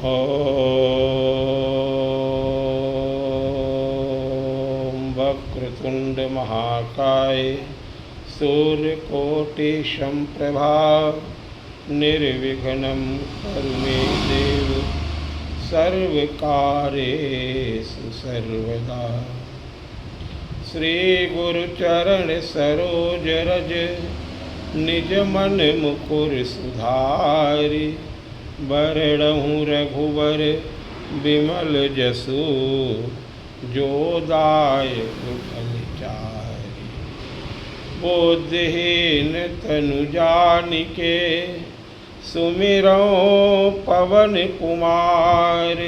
ॐ वक्रतुंड महाकाय सूर्यकोटिसम्प्रभा निर्विघ्नं कुरु मे देव सर्वकार्येषु सर्वदा। श्री गुरुचरण सरोज रज निज मन मुकुर सुधारि बरड़हु रघुवर विमल जसु जो दायक फल चारि। बुद्धिहीन तनु जानिके सुमिरौ पवन कुमार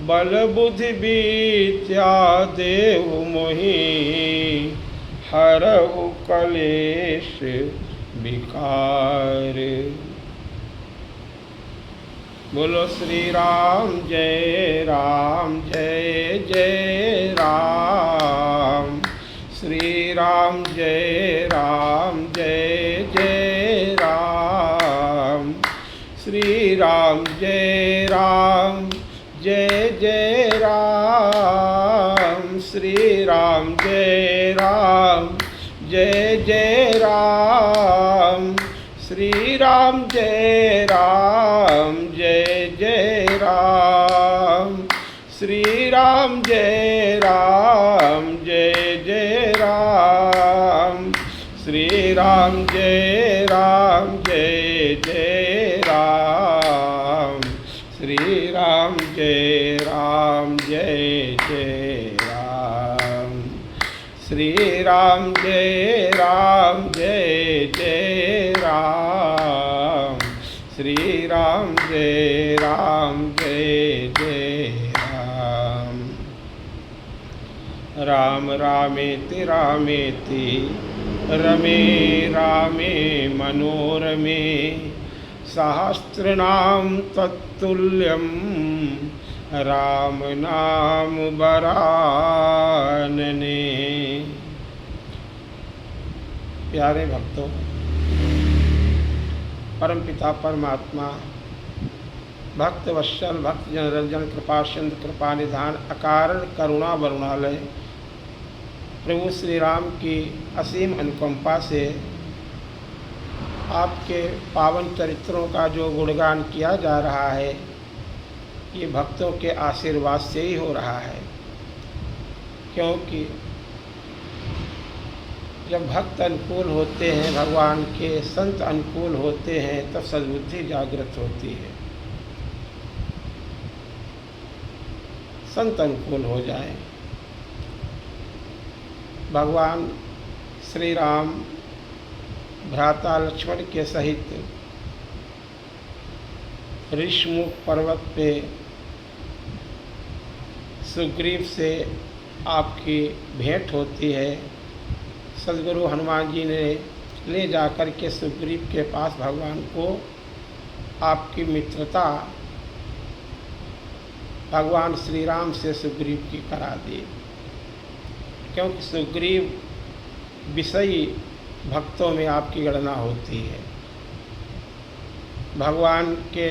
बल बुद्धि विद्या देहु मोहि हरहु कलेश विकार। बोलो श्री राम जय जय राम। श्री राम जय जय राम। श्री राम जय जय राम। श्री राम जय जय राम। श्री राम जय जय राम। श्री राम जय जय राम। श्री राम जय जय राम। श्री राम जय जय राम। श्री राम जय जय राम। श्री राम जय जय राम। राम रामेति रामेति रमे रामे मनोरमे सहस्रनाम तत्तुल्यं राम नाम वरानने। प्यारे भक्तों, परमपिता परमात्मा भक्त वत्सल भक्त जनरंजन कृपा सिंधु कृपा निधान अकारण करुणा वरुणालय प्रभु श्री राम की असीम अनुकंपा से आपके पावन चरित्रों का जो गुणगान किया जा रहा है, ये भक्तों के आशीर्वाद से ही हो रहा है। क्योंकि जब भक्त अनुकूल होते हैं, भगवान के संत अनुकूल होते हैं, तब सद्बुद्धि जागृत होती है। संत अनुकूल हो जाए। भगवान श्री राम भ्राता लक्ष्मण के सहित ऋषमुख पर्वत पे सुग्रीव से आपकी भेंट होती है। सद्गुरु हनुमान जी ने ले जाकर के सुग्रीव के पास भगवान को आपकी मित्रता भगवान श्री राम से सुग्रीव की करा दी। क्योंकि सुग्रीव विषयी भक्तों में आपकी गणना होती है। भगवान के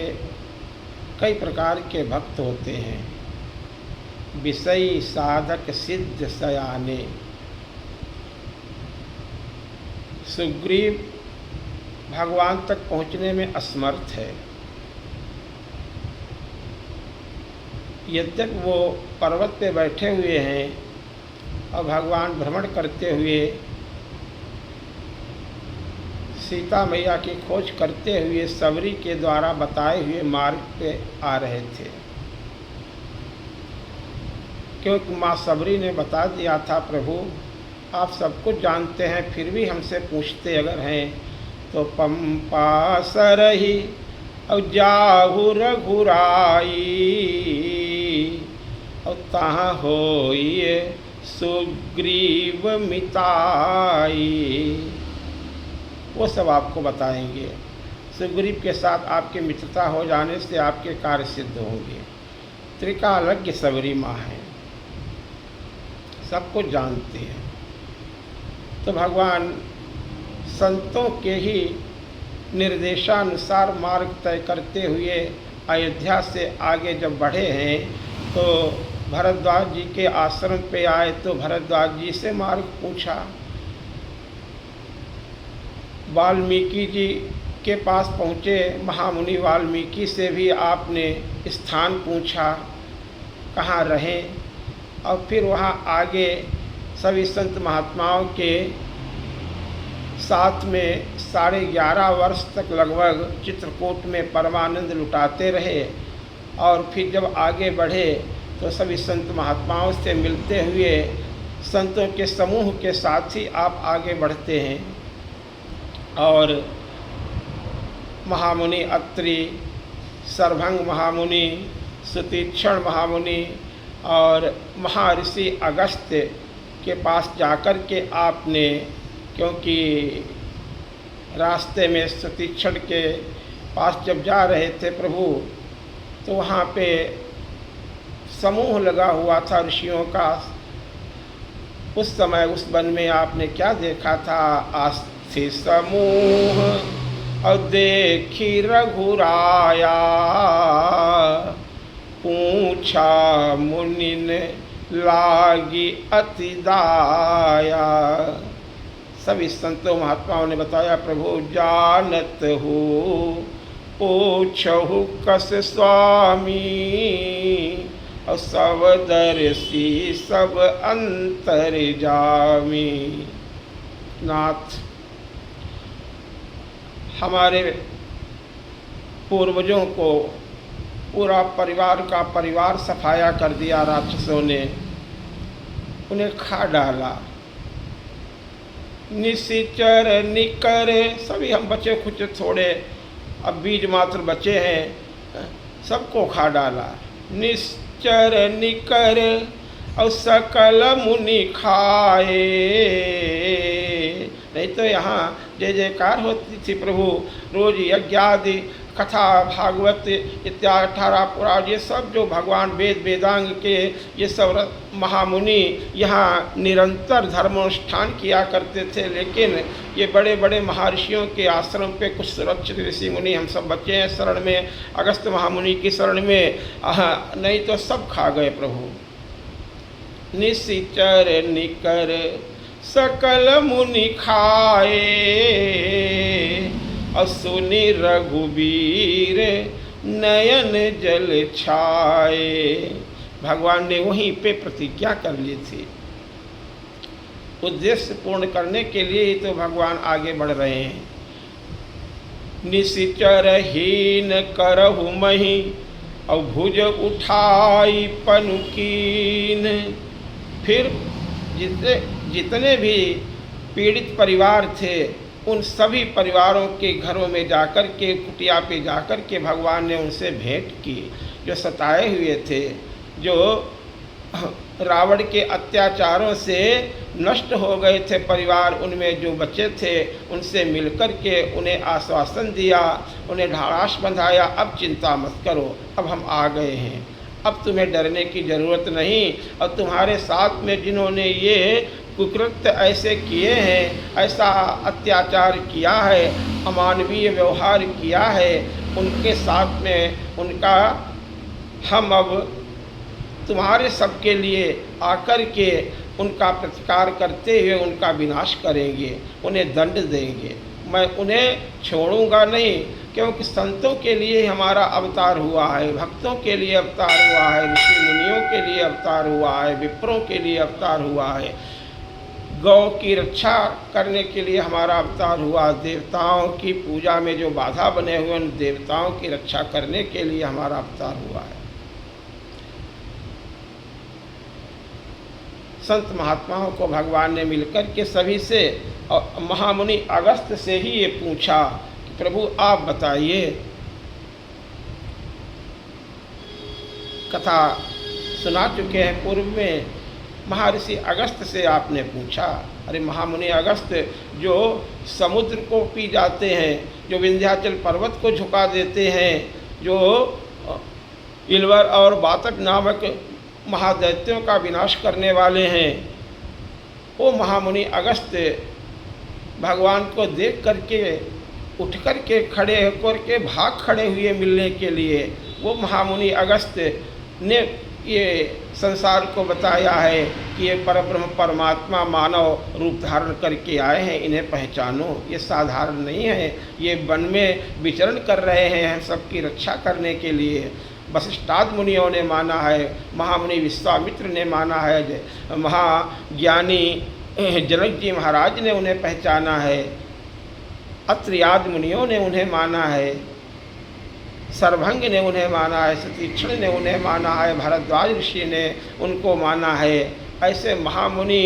कई प्रकार के भक्त होते हैं। विषयी साधक सिद्ध सयाने। सुग्रीव भगवान तक पहुँचने में असमर्थ है। यद्यपि वो पर्वत पे बैठे हुए हैं और भगवान भ्रमण करते हुए सीता मैया की खोज करते हुए सबरी के द्वारा बताए हुए मार्ग पे आ रहे थे। क्योंकि माँ सबरी ने बता दिया था, प्रभु आप सब कुछ जानते हैं, फिर भी हमसे पूछते अगर हैं तो पंपा सरही और जाहु रघुराई और तहाँ होइए सुग्रीव मिताई। वो सब आपको बताएंगे। सुग्रीव के साथ आपकी मित्रता हो जाने से आपके कार्य सिद्ध होंगे। त्रिकालज्ञ सबरी माँ है, सब कुछ जानती है। तो भगवान संतों के ही निर्देशानुसार मार्ग तय करते हुए अयोध्या से आगे जब बढ़े हैं तो भरद्वाज जी के आश्रम पे आए तो भरद्वाज जी से मार्ग पूछा। वाल्मीकि जी के पास पहुँचे, महामुनि वाल्मीकि से भी आपने स्थान पूछा कहाँ रहें, और फिर वहाँ आगे सभी संत महात्माओं के साथ में 11.5 वर्ष तक लगभग चित्रकूट में परमानंद लुटाते रहे। और फिर जब आगे बढ़े तो सभी संत महात्माओं से मिलते हुए संतों के समूह के साथ ही आप आगे बढ़ते हैं। और महामुनि अत्रि, सर्वभंग महामुनि, सुतीक्षण महामुनि और महर्षि अगस्त्य के पास जाकर के आपने, क्योंकि रास्ते में सुतीक्षण के पास जब जा रहे थे प्रभु तो वहाँ पे समूह लगा हुआ था ऋषियों का। उस समय उस वन में आपने क्या देखा था? अस्थि समूह और देखी रघुराया, पूछा मुनिन लागी अति दाया। सभी संतों महात्माओं ने बताया, प्रभु जानत हो पूछहु कस स्वामी, और सब दर्शी सब अंतर जामी। नाथ, हमारे पूर्वजों को पूरा परिवार का परिवार सफाया कर दिया राक्षसों ने, उन्हें खा डाला। निशिचर निकर, सभी हम बचे कुछ थोड़े, अब बीज मात्र बचे हैं, सबको खा डाला। निश्चर निकर और सकल मुनि खाए। नहीं तो यहाँ जय जयकार होती थी प्रभु, रोज यज्ञ आदि कथा भागवत इत्यादि 18 पुराण, ये सब जो भगवान वेद वेदांग के ये सब महामुनि यहाँ निरंतर धर्मानुष्ठान किया करते थे। लेकिन ये बड़े बड़े महर्षियों के आश्रम पे कुछ सुरक्षित ऋषि मुनि हम सब बच्चे हैं शरण में, अगस्त महामुनि की शरण में, नहीं तो सब खा गए प्रभु। निशिचर निकर सकल मुनि खाए, और सुनि रघुबीर नयन जल छाए। भगवान ने वहीं पे प्रतिज्ञा कर ली थी। उद्देश्य पूर्ण करने के लिए ही तो भगवान आगे बढ़ रहे हैं। निशिचर हीन करहु मही, और भुज उठाई पनुकीन। फिर जितने भी पीड़ित परिवार थे उन सभी परिवारों के घरों में जाकर के, कुटिया पे जाकर के भगवान ने उनसे भेंट की। जो सताए हुए थे, जो रावण के अत्याचारों से नष्ट हो गए थे परिवार, उनमें जो बच्चे थे उनसे मिलकर के उन्हें आश्वासन दिया, उन्हें ढाढ़ास बंधाया, अब चिंता मत करो, अब हम आ गए हैं, अब तुम्हें डरने की ज़रूरत नहीं। और तुम्हारे साथ में जिन्होंने ये कुकृत्य ऐसे किए हैं, ऐसा अत्याचार किया है, अमानवीय व्यवहार किया है, उनके साथ में उनका हम अब तुम्हारे सबके लिए आकर के उनका प्रतिकार करते हुए उनका विनाश करेंगे, उन्हें दंड देंगे। मैं उन्हें छोड़ूंगा नहीं, क्योंकि संतों के लिए हमारा अवतार हुआ है, भक्तों के लिए अवतार हुआ है, ऋषि मुनियों के लिए अवतार हुआ है, विप्रों के लिए अवतार हुआ है, गौ की रक्षा करने के लिए हमारा अवतार हुआ, देवताओं की पूजा में जो बाधा बने हुए उन देवताओं की रक्षा करने के लिए हमारा अवतार हुआ है। संत महात्माओं को भगवान ने मिलकर के सभी से और महामुनि अगस्त से ही ये पूछा कि प्रभु आप बताइए। कथा सुना चुके हैं पूर्व में, महर्षि अगस्त से आपने पूछा। अरे महामुनि अगस्त जो समुद्र को पी जाते हैं, जो विंध्याचल पर्वत को झुका देते हैं, जो इलवर और बातक नामक महादैत्यों का विनाश करने वाले हैं, वो महामुनि अगस्त भगवान को देख करके उठ कर के खड़े होकर के भाग खड़े हुए मिलने के लिए। वो महामुनि अगस्त ने ये संसार को बताया है कि ये परब्रह्म परमात्मा मानव रूप धारण करके आए हैं, इन्हें पहचानो। ये साधारण नहीं है, ये वन में विचरण कर रहे हैं हम सबकी रक्षा करने के लिए। वशिष्ठादि मुनियों ने माना है, महामुनि विश्वामित्र ने माना है, महाज्ञानी जनक जी महाराज ने उन्हें पहचाना है, अत्रि आदि मुनियों ने उन्हें माना है, सर्वभंग ने उन्हें माना है, सतीक्षण ने उन्हें माना है, भारद्वाज ऋषि ने उनको माना है। ऐसे महामुनि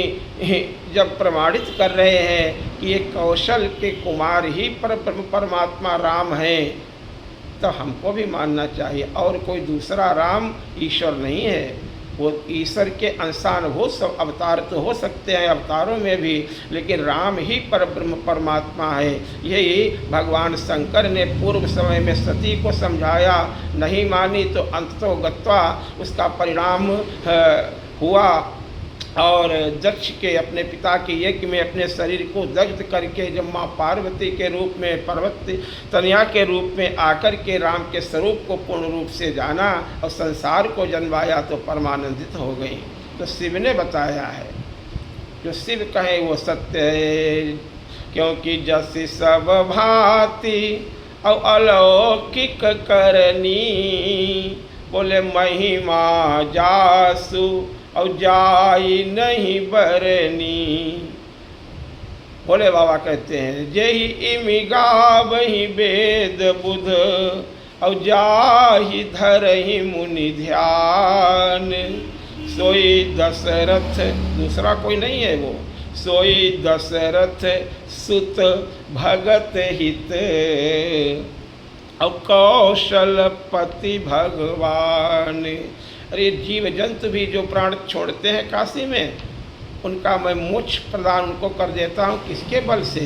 जब प्रमाणित कर रहे हैं कि ये कौशल के कुमार ही परमात्मा राम हैं, तो हमको भी मानना चाहिए। और कोई दूसरा राम ईश्वर नहीं है, वो ईश्वर के अंशान हो, सब अवतार तो हो सकते हैं अवतारों में भी, लेकिन राम ही परब्रह्म परमात्मा है। यही भगवान शंकर ने पूर्व समय में सती को समझाया, नहीं मानी तो अंततो गत्वा उसका परिणाम हुआ और दक्ष के अपने पिता के यज्ञ में अपने शरीर को दग्ध करके जब माँ पार्वती के रूप में पर्वत तनया के रूप में आकर के राम के स्वरूप को पूर्ण रूप से जाना और संसार को जन्माया तो परमानंदित हो गई। तो शिव ने बताया है, जो शिव कहे वो सत्य है, क्योंकि जैसे सब भांति और अलौकिक करनी, बोले महिमा जासु और जाई नहीं बरनी। भोले बाबा कहते हैं, जेहि इमि गावहि वेद बुध और जाहि धरहि मुनि ध्यान, सोई दशरथ, दूसरा कोई नहीं है वो, सोई दशरथ सुत भगत हित और कौशलपति भगवान। अरे जीव जंतु भी जो प्राण छोड़ते हैं काशी में, उनका मैं मोक्ष प्रदान उनको कर देता हूँ। किसके बल से?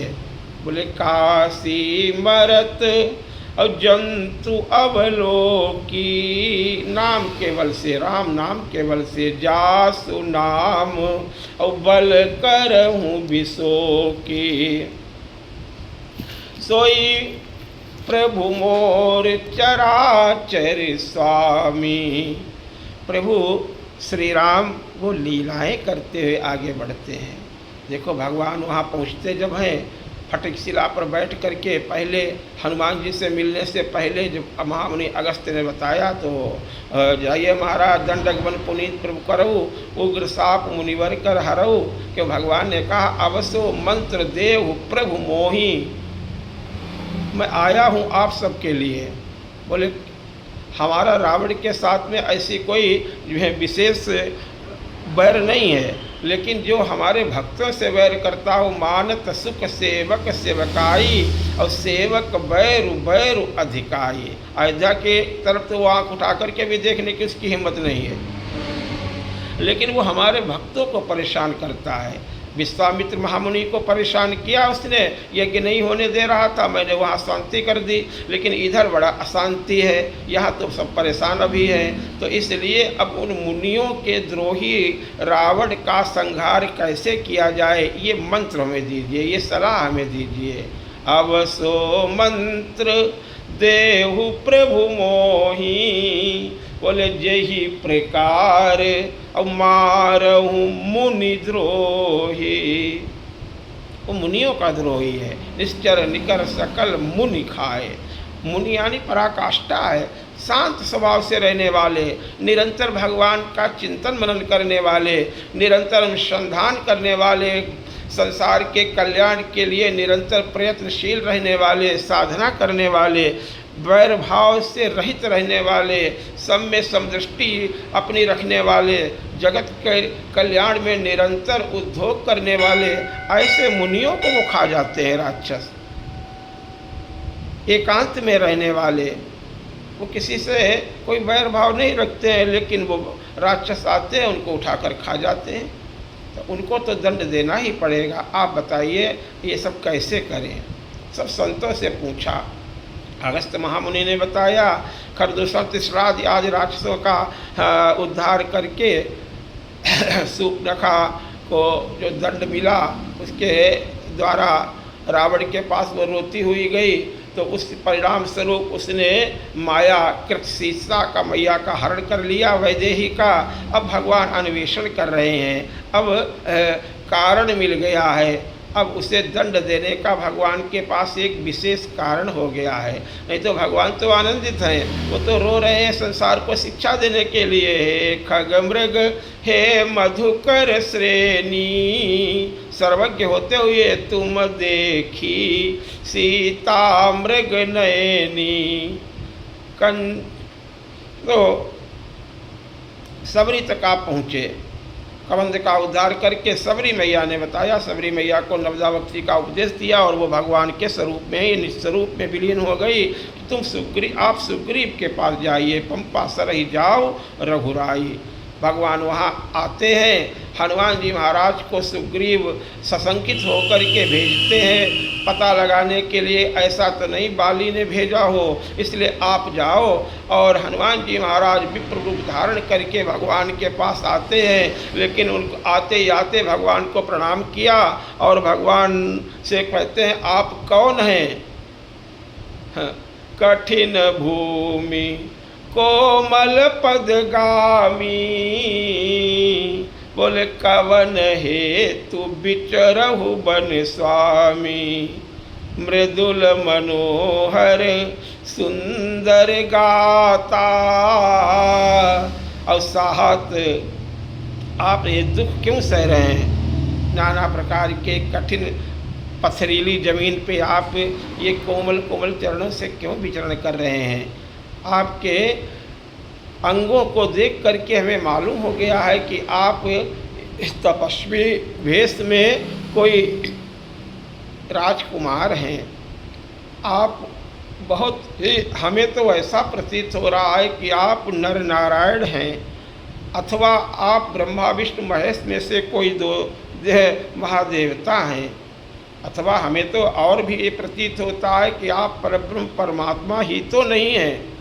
बोले काशी मरत और जंतु अवलोकी, नाम केवल से, राम नाम केवल से, जासु नाम और बल करहूँ विशोकी। सोई प्रभु मोर चराचर स्वामी। प्रभु श्री राम वो लीलाएं करते हुए आगे बढ़ते हैं। देखो भगवान वहाँ पहुँचते जब हैं, फटक शिला पर बैठ करके पहले हनुमान जी से मिलने से पहले जब महामुनि अगस्त ने बताया तो जाइए महाराज दंडक बन पुनीत प्रभु करऊ, उग्र साप मुनिवर कर हरऊ। कि भगवान ने कहा अवसो मंत्र देव प्रभु मोही, मैं आया हूँ आप सबके लिए। बोले हमारा रावण के साथ में ऐसी कोई जो है विशेष बैर नहीं है, लेकिन जो हमारे भक्तों से वैर करता हो, मानत सुख सेवक सेवकाई और सेवक बैरु बैरु अधिकाई। अयोध्या के तरफ तो वो आँख उठा करके भी देखने की उसकी हिम्मत नहीं है, लेकिन वो हमारे भक्तों को परेशान करता है। विश्वामित्र महामुनि को परेशान किया उसने, यज्ञ नहीं होने दे रहा था, मैंने वहाँ शांति कर दी, लेकिन इधर बड़ा अशांति है, यहाँ तो सब परेशान अभी हैं। तो इसलिए अब उन मुनियों के द्रोही रावण का संहार कैसे किया जाए, ये मंत्र हमें दीजिए, ये सलाह हमें दीजिए। अब सो मंत्र देहु प्रभु मोही, बोले जही प्रकार और मारहूँ मुनि द्रोही। वो मुनियों का द्रोही है, निश्चर निकर सकल मुनि खाए। मुनि यानी पराकाष्ठा है, शांत स्वभाव से रहने वाले, निरंतर भगवान का चिंतन मनन करने वाले, निरंतर अनुसंधान करने वाले, संसार के कल्याण के लिए निरंतर प्रयत्नशील रहने वाले, साधना करने वाले, वैर भाव से रहित रहने वाले, सब में समदृष्टि अपनी रखने वाले, जगत के कल्याण में निरंतर उद्योग करने वाले, ऐसे मुनियों को वो खा जाते हैं राक्षस। एकांत में रहने वाले, वो किसी से कोई वैर भाव नहीं रखते हैं, लेकिन वो राक्षस आते हैं उनको उठाकर खा जाते हैं। तो उनको तो दंड देना ही पड़ेगा। आप बताइए ये सब कैसे करें? सब संतों से पूछा। अगस्त महामुनि ने बताया, खरदूषण श्राद्ध आदि राक्षसों का उद्धार करके सूर्पनखा को जो दंड मिला उसके द्वारा रावण के पास वो रोती हुई गई तो उस परिणाम स्वरूप उसने माया कृत सीता का मैया का हरण कर लिया, वैदेही का। अब भगवान अन्वेषण कर रहे हैं, अब कारण मिल गया है, अब उसे दंड देने का भगवान के पास एक विशेष कारण हो गया है। नहीं तो भगवान तो आनंदित हैं, वो तो रो रहे हैं संसार को शिक्षा देने के लिए। हे खग मृग हे मधुकर श्रेणी, सर्वज्ञ होते हुए तुम देखी सीता मृग नयनी। तो सबरी तक आप पहुँचे, कबंध का उद्धार करके सबरी मैया ने बताया, सबरी मैया को नवदावक्ति का उपदेश दिया और वो भगवान के स्वरूप में ही निस्वरूप में विलीन हो गई। तुम आप सुग्रीव के पास जाइए, पंपा सरही जाओ रघुराई। भगवान वहाँ आते हैं, हनुमान जी महाराज को सुग्रीव सशंकित होकर के भेजते हैं पता लगाने के लिए, ऐसा तो नहीं बाली ने भेजा हो, इसलिए आप जाओ। और हनुमान जी महाराज विप्र रूप धारण करके भगवान के पास आते हैं, लेकिन उनको आते ही आते भगवान को प्रणाम किया और भगवान से कहते हैं आप कौन हैं? कठिन भूमि कोमल पदगामी, बोले कवन हेतु बिचरहु बन स्वामी। मृदुल मनोहर सुंदर गाता, और साहत आप ये दुख क्यों सह रहे हैं? नाना प्रकार के कठिन पथरीली जमीन पे आप ये कोमल कोमल चरणों से क्यों विचरण कर रहे हैं? आपके अंगों को देख करके हमें मालूम हो गया है कि आप इस तपस्वी वेश में कोई राजकुमार हैं। आप बहुत ही, हमें तो ऐसा प्रतीत हो रहा है कि आप नर नारायण हैं, अथवा आप ब्रह्मा विष्णु महेश में से कोई दो महादेवता हैं, अथवा हमें तो और भी ये प्रतीत होता है कि आप परब्रह्म परमात्मा ही तो नहीं हैं।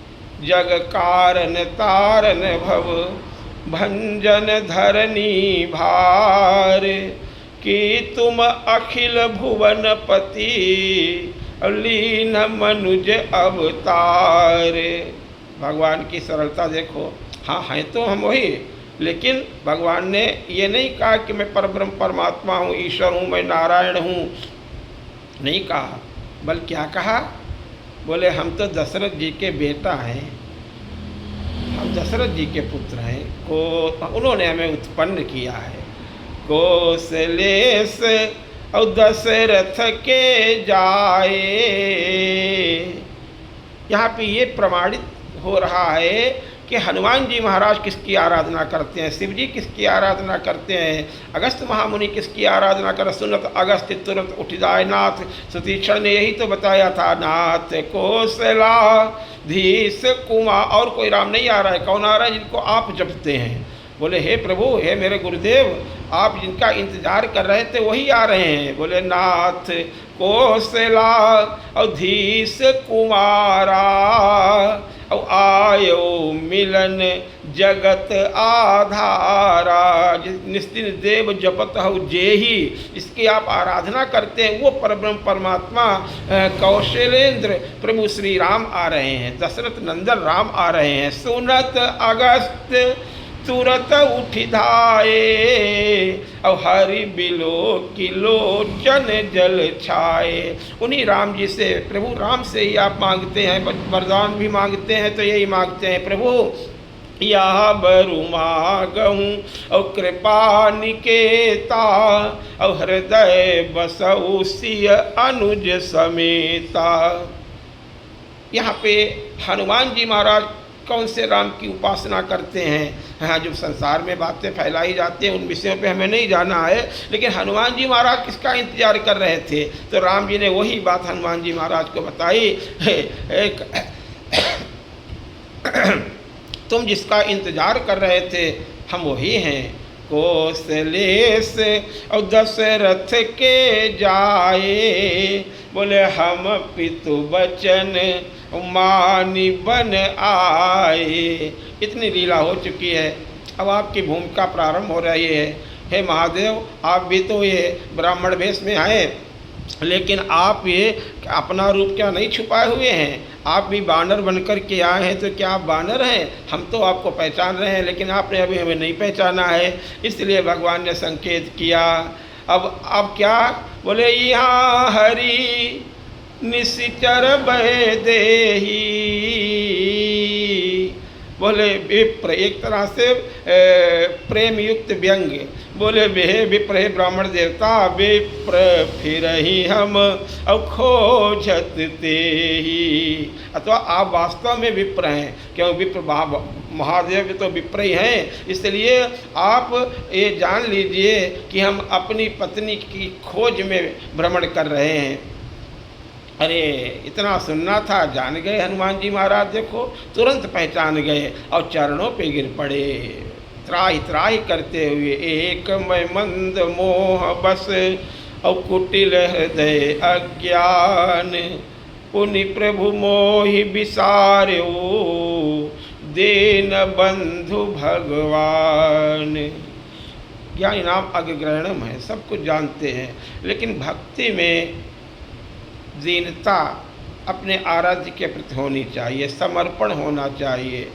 जग कारण तारन भव भंजन धरनी भार, कि तुम अखिल भुवन पति लीन मनुज अवतार। भगवान की सरलता देखो। हाँ हैं तो हम वही, लेकिन भगवान ने ये नहीं कहा कि मैं परब्रह्म परमात्मा हूँ, ईश्वर हूँ, मैं नारायण हूँ, नहीं कहा। बल्कि क्या कहा? बोले हम तो दशरथ जी के बेटा हैं, हम दशरथ जी के पुत्र हैं, को उन्होंने हमें उत्पन्न किया है। कौशलेश और दशरथ के जाए, यहाँ पे ये प्रमाणित हो रहा है कि हनुमान जी महाराज किसकी आराधना करते हैं, शिव जी किसकी आराधना करते हैं, अगस्त महामुनि किसकी आराधना कर। सुनत अगस्त तुरंत उठ जाए नाथ, सुतीक्षण ने यही तो बताया था। नाथ कौशलाधीश कुमार, और कोई राम नहीं आ रहा है। कौन आ रहा है? जिनको आप जपते हैं। बोले हे प्रभु, हे मेरे गुरुदेव, आप जिनका इंतजार कर रहे थे वही आ रहे हैं। बोले नाथ कौशलाधीश कुमारा, और आयो मिलन जगत आधारा। निस्तिन देव जपत हो जेही, इसकी आप आराधना करते हैं, वो परब्रह्म परमात्मा कौशलेंद्र प्रभु श्री राम आ रहे हैं, दशरथ नंदन राम आ रहे हैं। सुनत अगस्त तुरत उठि धाये, और हरि बिलो किलोचन जल छाए। उन्हीं राम जी से, प्रभु राम से ही आप मांगते हैं, वरदान भी मांगते हैं तो यही मांगते हैं, प्रभु यहाँ बरु मागहूँ और कृपा निकेता, और हृदय बसऊ सिय अनुज समेता। यहाँ पे हनुमान जी महाराज कौन से राम की उपासना करते हैं? हाँ, जो संसार में बातें फैलाई जाती हैं उन विषयों पे हमें नहीं जाना है, लेकिन हनुमान जी महाराज किसका इंतजार कर रहे थे? तो राम जी ने वही बात हनुमान जी महाराज को बताई। तुम जिसका इंतजार कर रहे थे हम वही हैं। कौशलेश और दशरथ के जाए, बोले हम पितु वचन मानी बन आए। इतनी लीला हो चुकी है, अब आपकी भूमिका प्रारंभ हो रही है। हे महादेव, आप भी तो ये ब्राह्मण वेश में आए, लेकिन आप ये अपना रूप क्या नहीं छुपाए हुए हैं? आप भी बानर बनकर के आए हैं, तो क्या आप बानर हैं? हम तो आपको पहचान रहे हैं, लेकिन आपने अभी हमें नहीं पहचाना है। इसलिए भगवान ने संकेत किया। अब क्या बोले, यहाँ हरि निशिचर बह देही। बोले विप्र, एक तरह से प्रेम युक्त व्यंग। बोले वे विप्र हे ब्राह्मण देवता, विप्र फिर ही हम अब खोजत ते ही। अथवा आप वास्तव में विप्र हैं, क्यों? विप्र महादेव तो विप्र ही हैं। इसलिए आप ये जान लीजिए कि हम अपनी पत्नी की खोज में भ्रमण कर रहे हैं। अरे इतना सुनना था, जान गए हनुमान जी महाराज। देखो तुरंत पहचान गए और चरणों पे गिर पड़े, त्राहि त्राहि करते हुए। एक मैं मंद मोह बस और कुटिल हृदय अज्ञान, पुनि प्रभु मोहि विसार्यो, देन बंधु भगवान। ज्ञानी नाम अग्रगण्यम है, सब कुछ जानते हैं, लेकिन भक्ति में दीनता अपने आराध्य के प्रति होनी चाहिए, समर्पण होना चाहिए,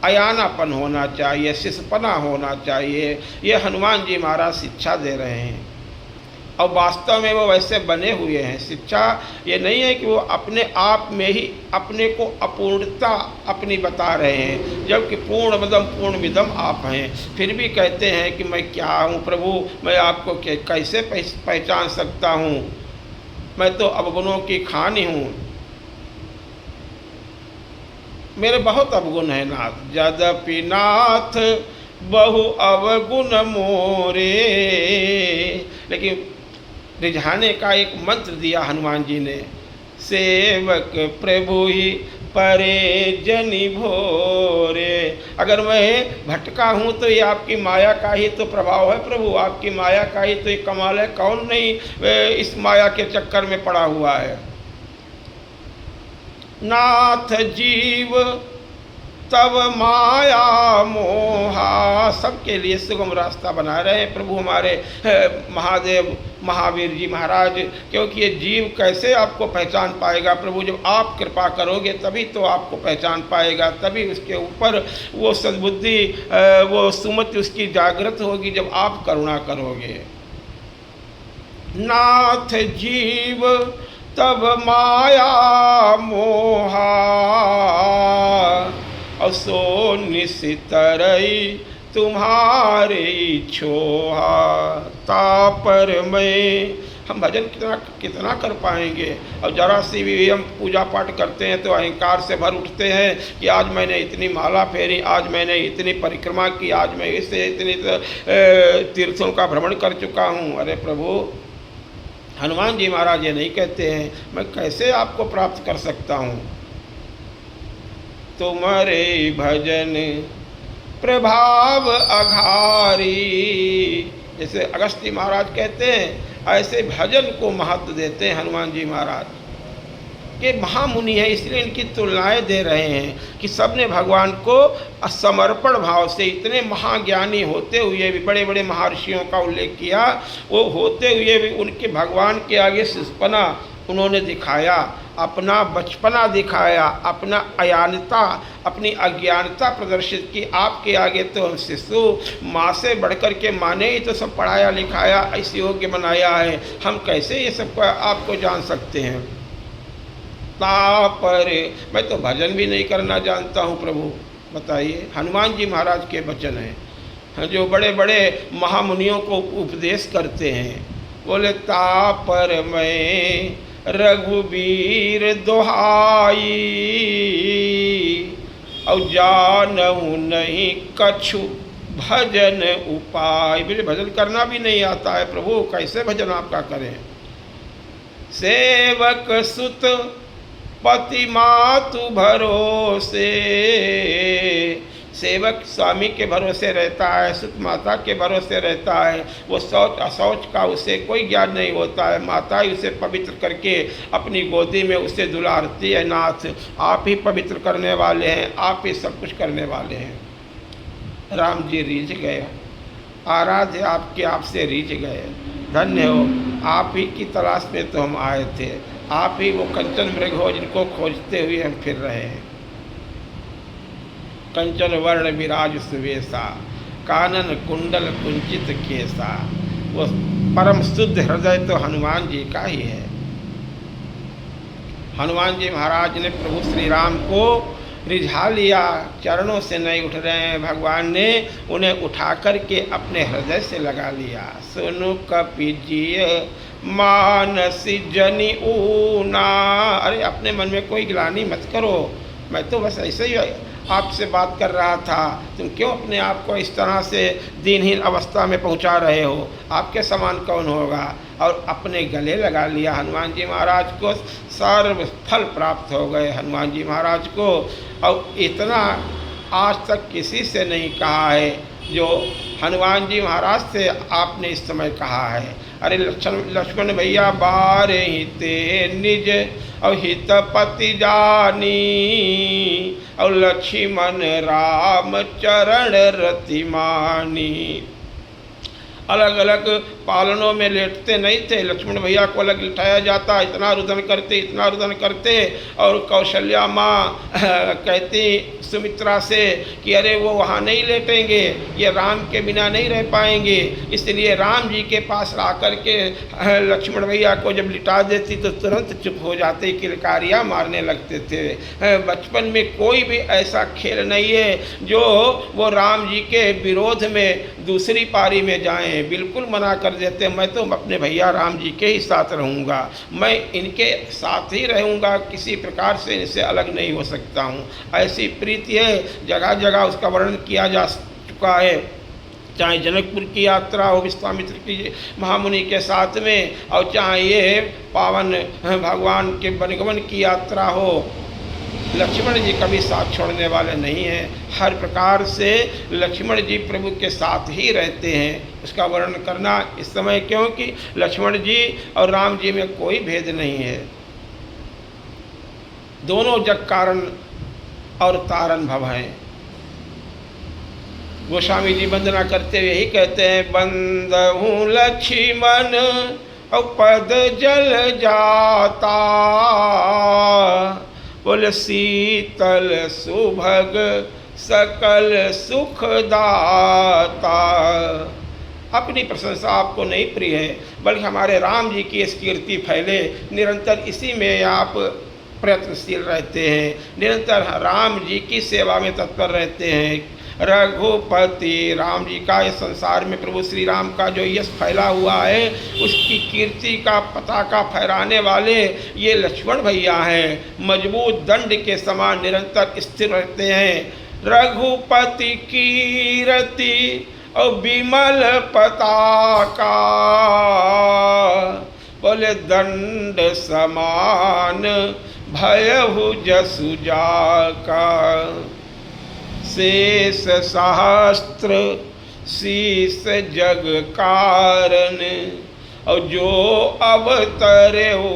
अयानापन होना चाहिए, शिष्यपना होना चाहिए। ये हनुमान जी महाराज शिक्षा दे रहे हैं, और वास्तव में वो वैसे बने हुए हैं। शिक्षा ये नहीं है कि वो अपने आप में ही अपने को अपूर्णता अपनी बता रहे हैं, जबकि पूर्णमदम पूर्णमिदम आप हैं। फिर भी कहते हैं कि मैं क्या हूँ प्रभु, मैं आपको कैसे पहचान सकता हूँ, मैं तो अवगुणों की खानी हूँ, मेरे बहुत अवगुण है नाथ। यद्यपि नाथ बहु अवगुण मोरे, लेकिन रिझाने का एक मंत्र दिया हनुमान जी ने, सेवक प्रभु ही परे जनि भोरे। अगर मैं भटका हूँ तो ये आपकी माया का ही तो प्रभाव है प्रभु, आपकी माया का ही तो ये कमाल है। कौन नहीं इस माया के चक्कर में पड़ा हुआ है। नाथ जीव तब माया मोहा, सबके लिए सुगम रास्ता बना रहे हैं प्रभु हमारे महादेव महावीर जी महाराज। क्योंकि ये जीव कैसे आपको पहचान पाएगा प्रभु, जब आप कृपा करोगे तभी तो आपको पहचान पाएगा, तभी उसके ऊपर वो सद्बुद्धि वो सुमति उसकी जागृत होगी जब आप करुणा करोगे। नाथ जीव तब माया मोहा, असो निशितरई तुम्हारे छोहा। तापर में हम भजन कितना कर पाएंगे, और जरा सी भी हम पूजा पाठ करते हैं तो अहंकार से भर उठते हैं कि आज मैंने इतनी माला फेरी, आज मैंने इतनी परिक्रमा की, आज मैं इससे इतनी तीर्थों का भ्रमण कर चुका हूँ। अरे प्रभु, हनुमान जी महाराज ये नहीं कहते हैं मैं कैसे आपको प्राप्त कर सकता हूँ। तुम्हारे भजन प्रभाव अघारी, जैसे अगस्त्य महाराज कहते हैं, ऐसे भजन को महत्व देते हैं हनुमान जी महाराज। कि महामुनि है इसलिए इनकी तुलनाएं दे रहे हैं कि सबने भगवान को समर्पण भाव से, इतने महाज्ञानी होते हुए भी, बड़े बड़े महर्षियों का उल्लेख किया, वो होते हुए भी उनके भगवान के आगे शिष्यपना उन्होंने दिखाया, अपना बचपना दिखाया, अपना अज्ञानता, अपनी अज्ञानता प्रदर्शित की। आपके आगे तो हम शिशु, माँ से बढ़कर के माँ ने ही तो सब पढ़ाया लिखाया, ऐसे योग्य बनाया है, हम कैसे ये सब आपको जान सकते हैं। पर मैं तो भजन भी नहीं करना जानता हूँ प्रभु, बताइए। हनुमान जी महाराज के वचन हैं जो बड़े बड़े महामुनियों को उपदेश करते हैं। बोले तापर मैं रघुवीर दोहाई, और जानऊ नहीं कछु भजन उपाय। मुझे भजन करना भी नहीं आता है प्रभु, कैसे भजन आपका करें। सेवक सुत पति मातु भरोसे, सेवक स्वामी के भरोसे रहता है, सुत माता के भरोसे रहता है। वो शौच अशौच का उसे कोई ज्ञान नहीं होता है, माता ही उसे पवित्र करके अपनी गोदी में उसे दुलारती है। नाथ आप ही पवित्र करने वाले हैं, आप ही सब कुछ करने वाले हैं। राम जी रीझ गए, आराध्य आपके आपसे रीझ गए। धन्य हो, आप ही की तलाश में तो हम आए थे। आप ही वो कंचन मृग हो जिनको खोजते हुए हम फिर रहे हैं। कंचन वर्ण विराज सुवेशा, कानन कुंडल कुंचित केसा। वो परम शुद्ध हृदय तो हनुमान जी का ही है। हनुमान जी महाराज ने प्रभु श्री राम को रिझा लिया, चरणों से नहीं उठ रहे हैं, भगवान ने उन्हें उठा करके अपने हृदय से लगा लिया। सुनु कपिजिय मानसी जनि ऊना। अरे अपने मन में कोई गिलानी मत करो, मैं तो बस ऐसे ही आपसे बात कर रहा था, तुम क्यों अपने आप को इस तरह से दीनहीन अवस्था में पहुंचा रहे हो? आपके समान कौन होगा? और अपने गले लगा लिया हनुमान जी महाराज को। सर्व फल प्राप्त हो गए हनुमान जी महाराज को। और इतना आज तक किसी से नहीं कहा है जो हनुमान जी महाराज से आपने इस समय कहा है। अरे लक्ष्मण भैया बारे हिते निज और हितपति जानी, और लक्ष्मण राम चरण रति मानी। अलग अलग पालनों में लेटते नहीं थे, लक्ष्मण भैया को अलग लिटाया जाता, इतना रुदन करते। और कौशल्या माँ कहती सुमित्रा से कि अरे वो वहाँ नहीं लेटेंगे, ये राम के बिना नहीं रह पाएंगे। इसलिए राम जी के पास ला करके लक्ष्मण भैया को जब लिटा देती तो तुरंत चुप हो जाते, किलकारियाँ मारने लगते थे। बचपन में कोई भी ऐसा खेल नहीं है जो वो राम जी के विरोध में दूसरी पारी में जाएं। बिल्कुल मना कर देते, मैं तो अपने भैया राम जी के ही साथ रहूँगा, मैं इनके साथ ही रहूँगा, किसी प्रकार से इनसे अलग नहीं हो सकता हूँ। ऐसी प्रीति है, जगह जगह उसका वर्णन किया जा चुका है। चाहे जनकपुर की यात्रा हो विश्वामित्र की महामुनि के साथ में, और चाहे ये पावन भगवान के वनगमन की यात्रा हो, लक्ष्मण जी कभी साथ छोड़ने वाले नहीं हैं। हर प्रकार से लक्ष्मण जी प्रभु के साथ ही रहते हैं। उसका वर्णन करना इस समय क्योंकि लक्ष्मण जी और राम जी में कोई भेद नहीं है, दोनों जग कारण और तारण भव हैं। गोस्वामी जी वंदना करते हुए यही कहते हैं, बंदहूँ लक्ष्मण और पद जल जाता, बोले शीतल सुभग सकल सुखदाता। अपनी प्रशंसा आपको नहीं प्रिय है, बल्कि हमारे राम जी की इस कीर्ति फैले, निरंतर इसी में आप प्रयत्नशील रहते हैं, निरंतर राम जी की सेवा में तत्पर रहते हैं। रघुपति राम जी का इस संसार में प्रभु श्री राम का जो यश फैला हुआ है, उसकी कीर्ति का पताका फहराने वाले ये लक्ष्मण भैया हैं। मजबूत दंड के समान निरंतर स्थिर रहते हैं। रघुपति कीर्ति और विमल पताका, बोले दंड समान भयहु जसु जाका। शेष सहस्त्र शीस जग कारण, और जो अवतरे हो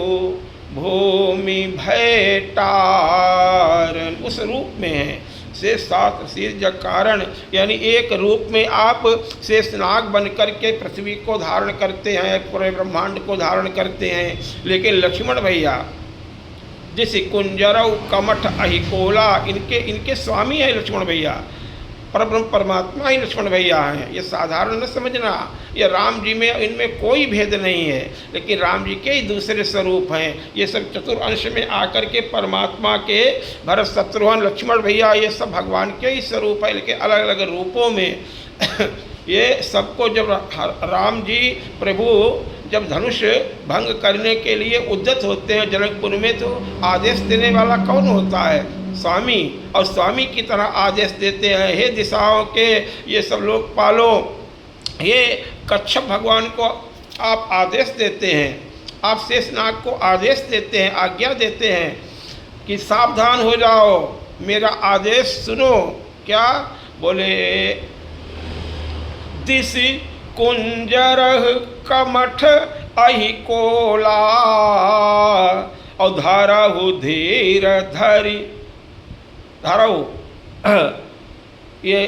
भूमि भय तारण। उस रूप में है शेष सहस्त्र शीस जग कारण, यानी एक रूप में आप शेषनाग बन करके पृथ्वी को धारण करते हैं, पूरे ब्रह्मांड को धारण करते हैं। लेकिन लक्ष्मण भैया जिस कुंजरऊ कमठ अहिकोला, इनके स्वामी है लक्ष्मण भैया, परब्रह्म परमात्मा ही लक्ष्मण भैया हैं। ये साधारण न समझना, ये राम जी में इनमें कोई भेद नहीं है, लेकिन राम जी के ही दूसरे स्वरूप हैं। ये सब चतुर्ंश में आकर के परमात्मा के भरत शत्रुघ्न लक्ष्मण भैया ये सब भगवान के ही स्वरूप है, लेकिन अलग अलग रूपों में। ये सबको जब राम जी प्रभु जब धनुष भंग करने के लिए उद्यत होते हैं जनकपुर में, तो आदेश देने वाला कौन होता है? स्वामी। और स्वामी की तरह आदेश देते हैं, हे दिशाओं के ये सब लोग पालो। ये कच्छप भगवान को आप आदेश देते हैं, आप शेषनाग को आदेश देते हैं, आज्ञा देते हैं कि सावधान हो जाओ, मेरा आदेश सुनो। क्या बोले? दिस कुंजरह कमठ अहिकोला, और धरहु धीर धरि। धरहु ये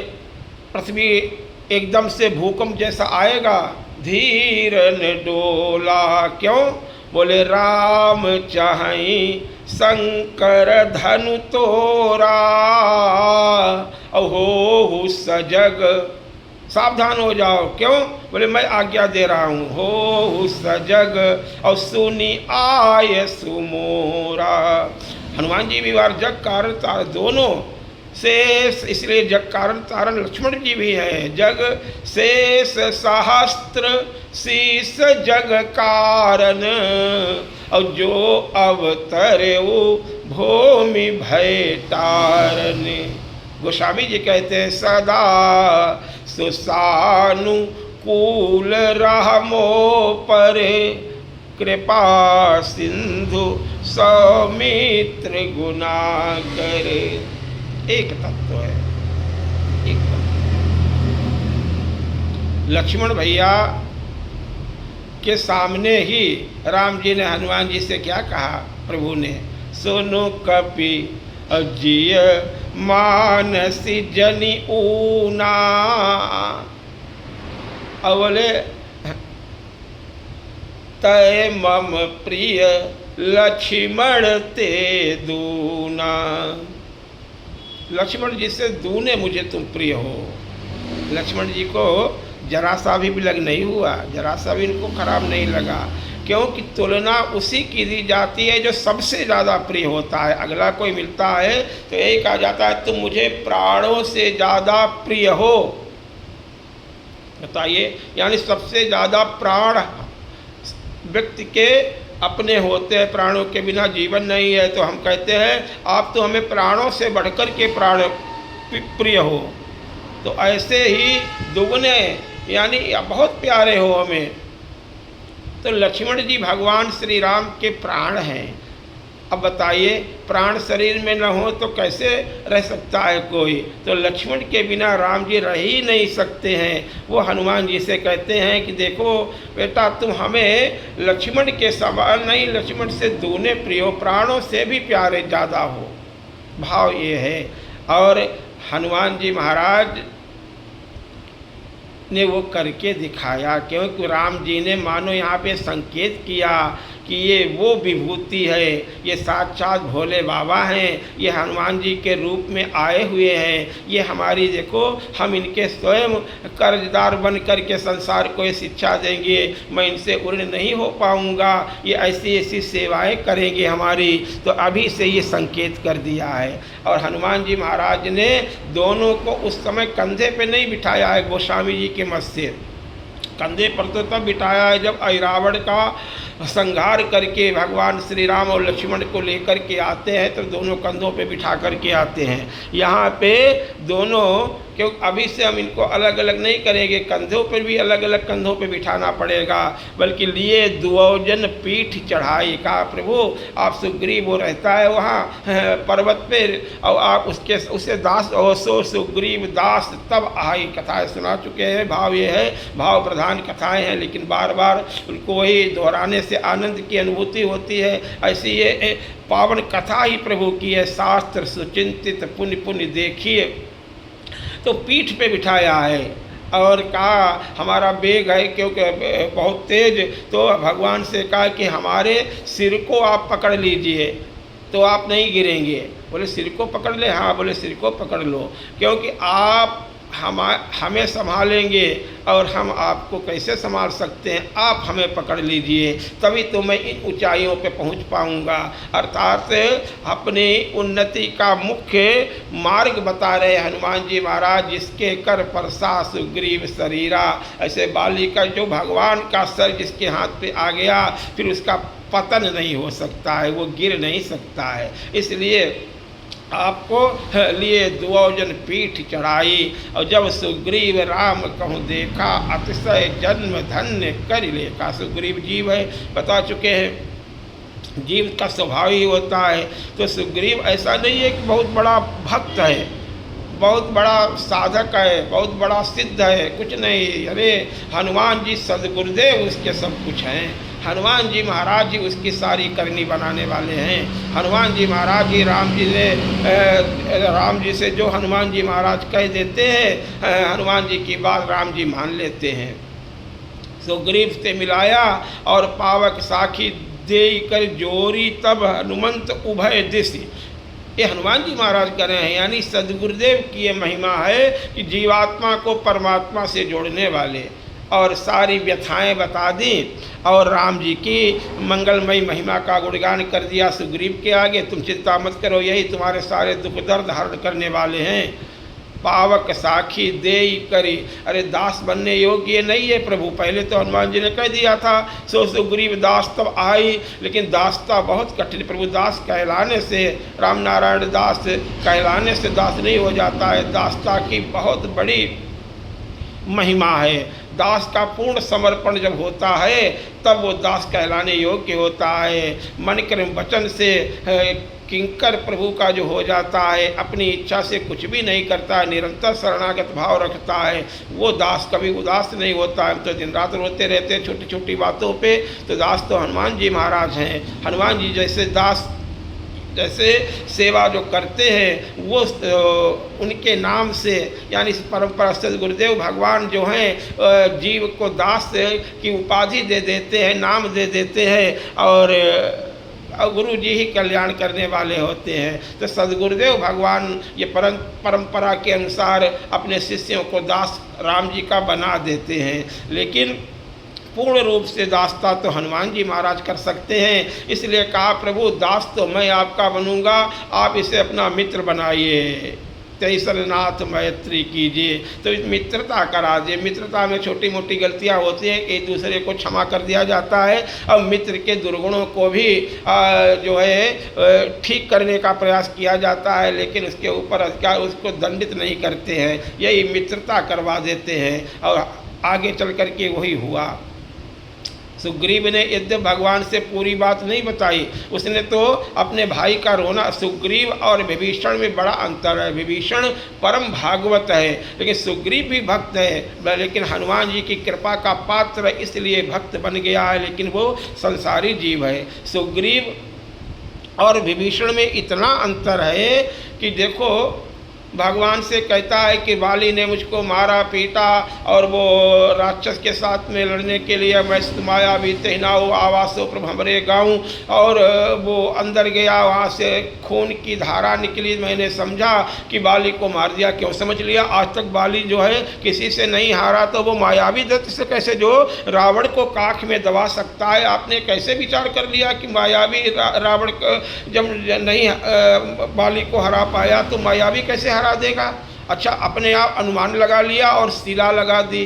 पृथ्वी एकदम से भूकंप जैसा आएगा, धीरन डोला। क्यों? बोले राम चाहई शंकर धनु तोरा, हो सजग। सावधान हो जाओ। क्यों? बोले मैं आज्ञा दे रहा हूँ। हो सजग और सुनी आय सुमोरा। हनुमान जी भी बार जग कारण तारण दोनों शेष, इसलिए जग कारण तारण लक्ष्मण जी भी है। जग शेष सहस्त्र शीस जग कारण, और जो अवतरे वो भूमि भय तारन। गोस्वामी जी कहते हैं सदा सुसानुकूल रहमो पर, कृपा सिंधु सौमित्र गुना करे। एक तत्व है, एक तत्व। लक्ष्मण भैया के सामने ही राम जी ने हनुमान जी से क्या कहा? प्रभु ने सुनो कपि अजिय मानसी जनि ऊना। बोले तय मम प्रिय लक्ष्मण ते दूना। लक्ष्मण जी से दूने मुझे तुम प्रिय हो। लक्ष्मण जी को जरा सा भी लग नहीं हुआ, जरा सा भी इनको खराब नहीं लगा, क्योंकि तुलना उसी की दी जाती है जो सबसे ज़्यादा प्रिय होता है। अगला कोई मिलता है तो यही कहा जाता है तुम मुझे प्राणों से ज़्यादा प्रिय हो। बताइए, यानी सबसे ज़्यादा प्राण व्यक्ति के अपने होते हैं, प्राणों के बिना जीवन नहीं है। तो हम कहते हैं आप तो हमें प्राणों से बढ़कर के प्राण प्रिय हो। तो ऐसे ही दुगने यानी बहुत प्यारे हो हमें। तो लक्ष्मण जी भगवान श्री राम के प्राण हैं। अब बताइए, प्राण शरीर में न हो तो कैसे रह सकता है कोई? तो लक्ष्मण के बिना राम जी रह ही नहीं सकते हैं। वो हनुमान जी से कहते हैं कि देखो बेटा, तुम हमें लक्ष्मण के समान नहीं, लक्ष्मण से दूने प्रिय हो, प्राणों से भी प्यारे ज़्यादा हो। भाव ये है। और हनुमान जी महाराज ने वो करके दिखाया, क्योंकि राम जी ने मानो यहाँ पे संकेत किया कि ये वो विभूति है, ये साक्षात भोले बाबा हैं, ये हनुमान जी के रूप में आए हुए हैं। ये हमारी देखो, हम इनके स्वयं कर्जदार बन कर के संसार को ये शिक्षा देंगे, मैं इनसे उर्ण नहीं हो पाऊँगा, ये ऐसी ऐसी सेवाएं करेंगे हमारी। तो अभी से ये संकेत कर दिया है। और हनुमान जी महाराज ने दोनों को उस समय कंधे पे नहीं बिठाया है गोस्वामी जी के मत से, कंधे पर तो तब बिठाया है जब ऐरावण का संहार करके भगवान श्री राम और लक्ष्मण को लेकर के आते हैं, तो दोनों कंधों पे बिठा करके आते हैं। यहाँ पे दोनों, क्योंकि अभी से हम इनको अलग अलग नहीं करेंगे, कंधों पर भी अलग अलग कंधों पे बिठाना पड़ेगा, बल्कि लिए दुओजन पीठ चढ़ाई। कहा प्रभु आप सुग्रीव वो रहता है वहाँ पर्वत पे, और आप उसे दास हो, सो सुग्रीव दास तब आई। कथाएँ सुना चुके हैं। भाव ये है, भाव प्रधान कथाएँ हैं, लेकिन बार बार उनको वही दोहराने से आनंद की अनुभूति होती है। ऐसी ये पावन कथा ही प्रभु की है। शास्त्र सुचिंतित पुण्य पुण्य देखिए। तो पीठ पे बिठाया है और कहा हमारा बेग है क्योंकि बहुत तेज, तो भगवान से कहा कि हमारे सिर को आप पकड़ लीजिए तो आप नहीं गिरेंगे। बोले सिर को पकड़ ले? हाँ। बोले सिर को पकड़ लो, क्योंकि आप हमें संभालेंगे और हम आपको कैसे संभाल सकते हैं, आप हमें पकड़ लीजिए, तभी तो मैं इन ऊंचाइयों पे पहुंच पाऊंगा। अर्थात अपनी उन्नति का मुख्य मार्ग बता रहे हनुमान जी महाराज, जिसके कर परसा सुग्रीव शरीरा। ऐसे बाली का जो भगवान का सर जिसके हाथ पे आ गया, फिर उसका पतन नहीं हो सकता है, वो गिर नहीं सकता है। इसलिए आपको लिए दुओजन पीठ चढ़ाई। और जब सुग्रीव राम कहूँ देखा, अतिशय जन्म धन्य कर लेखा। सुग्रीव जीव है, बता चुके हैं, जीव का स्वभाव ही होता है। तो सुग्रीव ऐसा नहीं है कि बहुत बड़ा भक्त है, बहुत बड़ा साधक है, बहुत बड़ा सिद्ध है, कुछ नहीं। अरे हनुमान जी सदगुरुदेव उसके सब कुछ हैं। हनुमान जी महाराज जी उसकी सारी करनी बनाने वाले हैं। हनुमान जी महाराज जी राम जी से जो हनुमान जी महाराज कह देते हैं, हनुमान जी की बात राम जी मान लेते हैं। सुग्रीव से मिलाया और पावक साखी दे कर जोरी तब हनुमंत उभय दिश। ये हनुमान जी महाराज कह रहे हैं, यानी सदगुरुदेव की ये महिमा है कि जीवात्मा को परमात्मा से जोड़ने वाले, और सारी व्यथाएं बता दी और राम जी की मंगलमयी महिमा का गुणगान कर दिया सुग्रीव के आगे। तुम चिंता मत करो, यही तुम्हारे सारे दुख दर्द हरण करने वाले हैं। पावक साखी देई करी, अरे दास बनने योग्य नहीं है प्रभु, पहले तो हनुमान जी ने कह दिया था। सो सुग्रीव दास तब आई, लेकिन दासता बहुत कठिन, प्रभु दास कहलाने से, राम नारायण दास कहलाने से दास नहीं हो जाता है। दासता की बहुत बड़ी महिमा है। दास का पूर्ण समर्पण जब होता है तब वो दास कहलाने योग्य होता है। मन कर्म वचन से किंकर प्रभु का जो हो जाता है, अपनी इच्छा से कुछ भी नहीं करता है, निरंतर शरणागत भाव रखता है, वो दास कभी उदास नहीं होता है। हम तो दिन रात रोते रहते हैं छोटी छोटी बातों पे, तो दास तो हनुमान जी महाराज हैं। हनुमान जी जैसे दास जैसे सेवा जो करते हैं वो उनके नाम से, यानी इस परंपरा से गुरुदेव भगवान जो हैं जीव को दास की उपाधि दे देते हैं, नाम दे देते हैं, और गुरु जी ही कल्याण करने वाले होते हैं। तो सदगुरुदेव भगवान ये परंपरा के अनुसार अपने शिष्यों को दास राम जी का बना देते हैं, लेकिन पूर्ण रूप से दासता तो हनुमान जी महाराज कर सकते हैं। इसलिए कहा प्रभु दास तो मैं आपका बनूंगा, आप इसे अपना मित्र बनाइए, तेईसरनाथ मैत्री कीजिए। तो इस मित्रता करा दिए। मित्रता में छोटी मोटी गलतियां होती हैं, एक दूसरे को क्षमा कर दिया जाता है, और मित्र के दुर्गुणों को भी जो है ठीक करने का प्रयास किया जाता है, लेकिन उसके ऊपर उसको दंडित नहीं करते हैं, यही मित्रता करवा देते हैं, और आगे चल कर के वही हुआ। सुग्रीव ने यद्यप भगवान से पूरी बात नहीं बताई, उसने तो अपने भाई का रोना, सुग्रीव और विभीषण में बड़ा अंतर है। विभीषण परम भागवत है, लेकिन सुग्रीव भी भक्त है, लेकिन हनुमान जी की कृपा का पात्र इसलिए भक्त बन गया है, लेकिन वो संसारी जीव है। सुग्रीव और विभीषण में इतना अंतर है कि देखो, भगवान से कहता है कि बाली ने मुझको मारा पीटा, और वो राक्षस के साथ में लड़ने के लिए मैं माया भी तहनाऊ आवासो प्रभमरे गाऊँ, और वो अंदर गया, वहाँ से खून की धारा निकली, मैंने समझा कि बाली को मार दिया। क्यों समझ लिया? आज तक बाली जो है किसी से नहीं हारा, तो वो मायावी दत्त से कैसे जो रावण को काख में दबा सकता है? आपने कैसे विचार कर लिया कि मायावी रावण जब नहीं बाली को हरा पाया तो मायावी कैसे हरा देगा? अच्छा, अपने आप अनुमान लगा लिया और शिला लगा दी।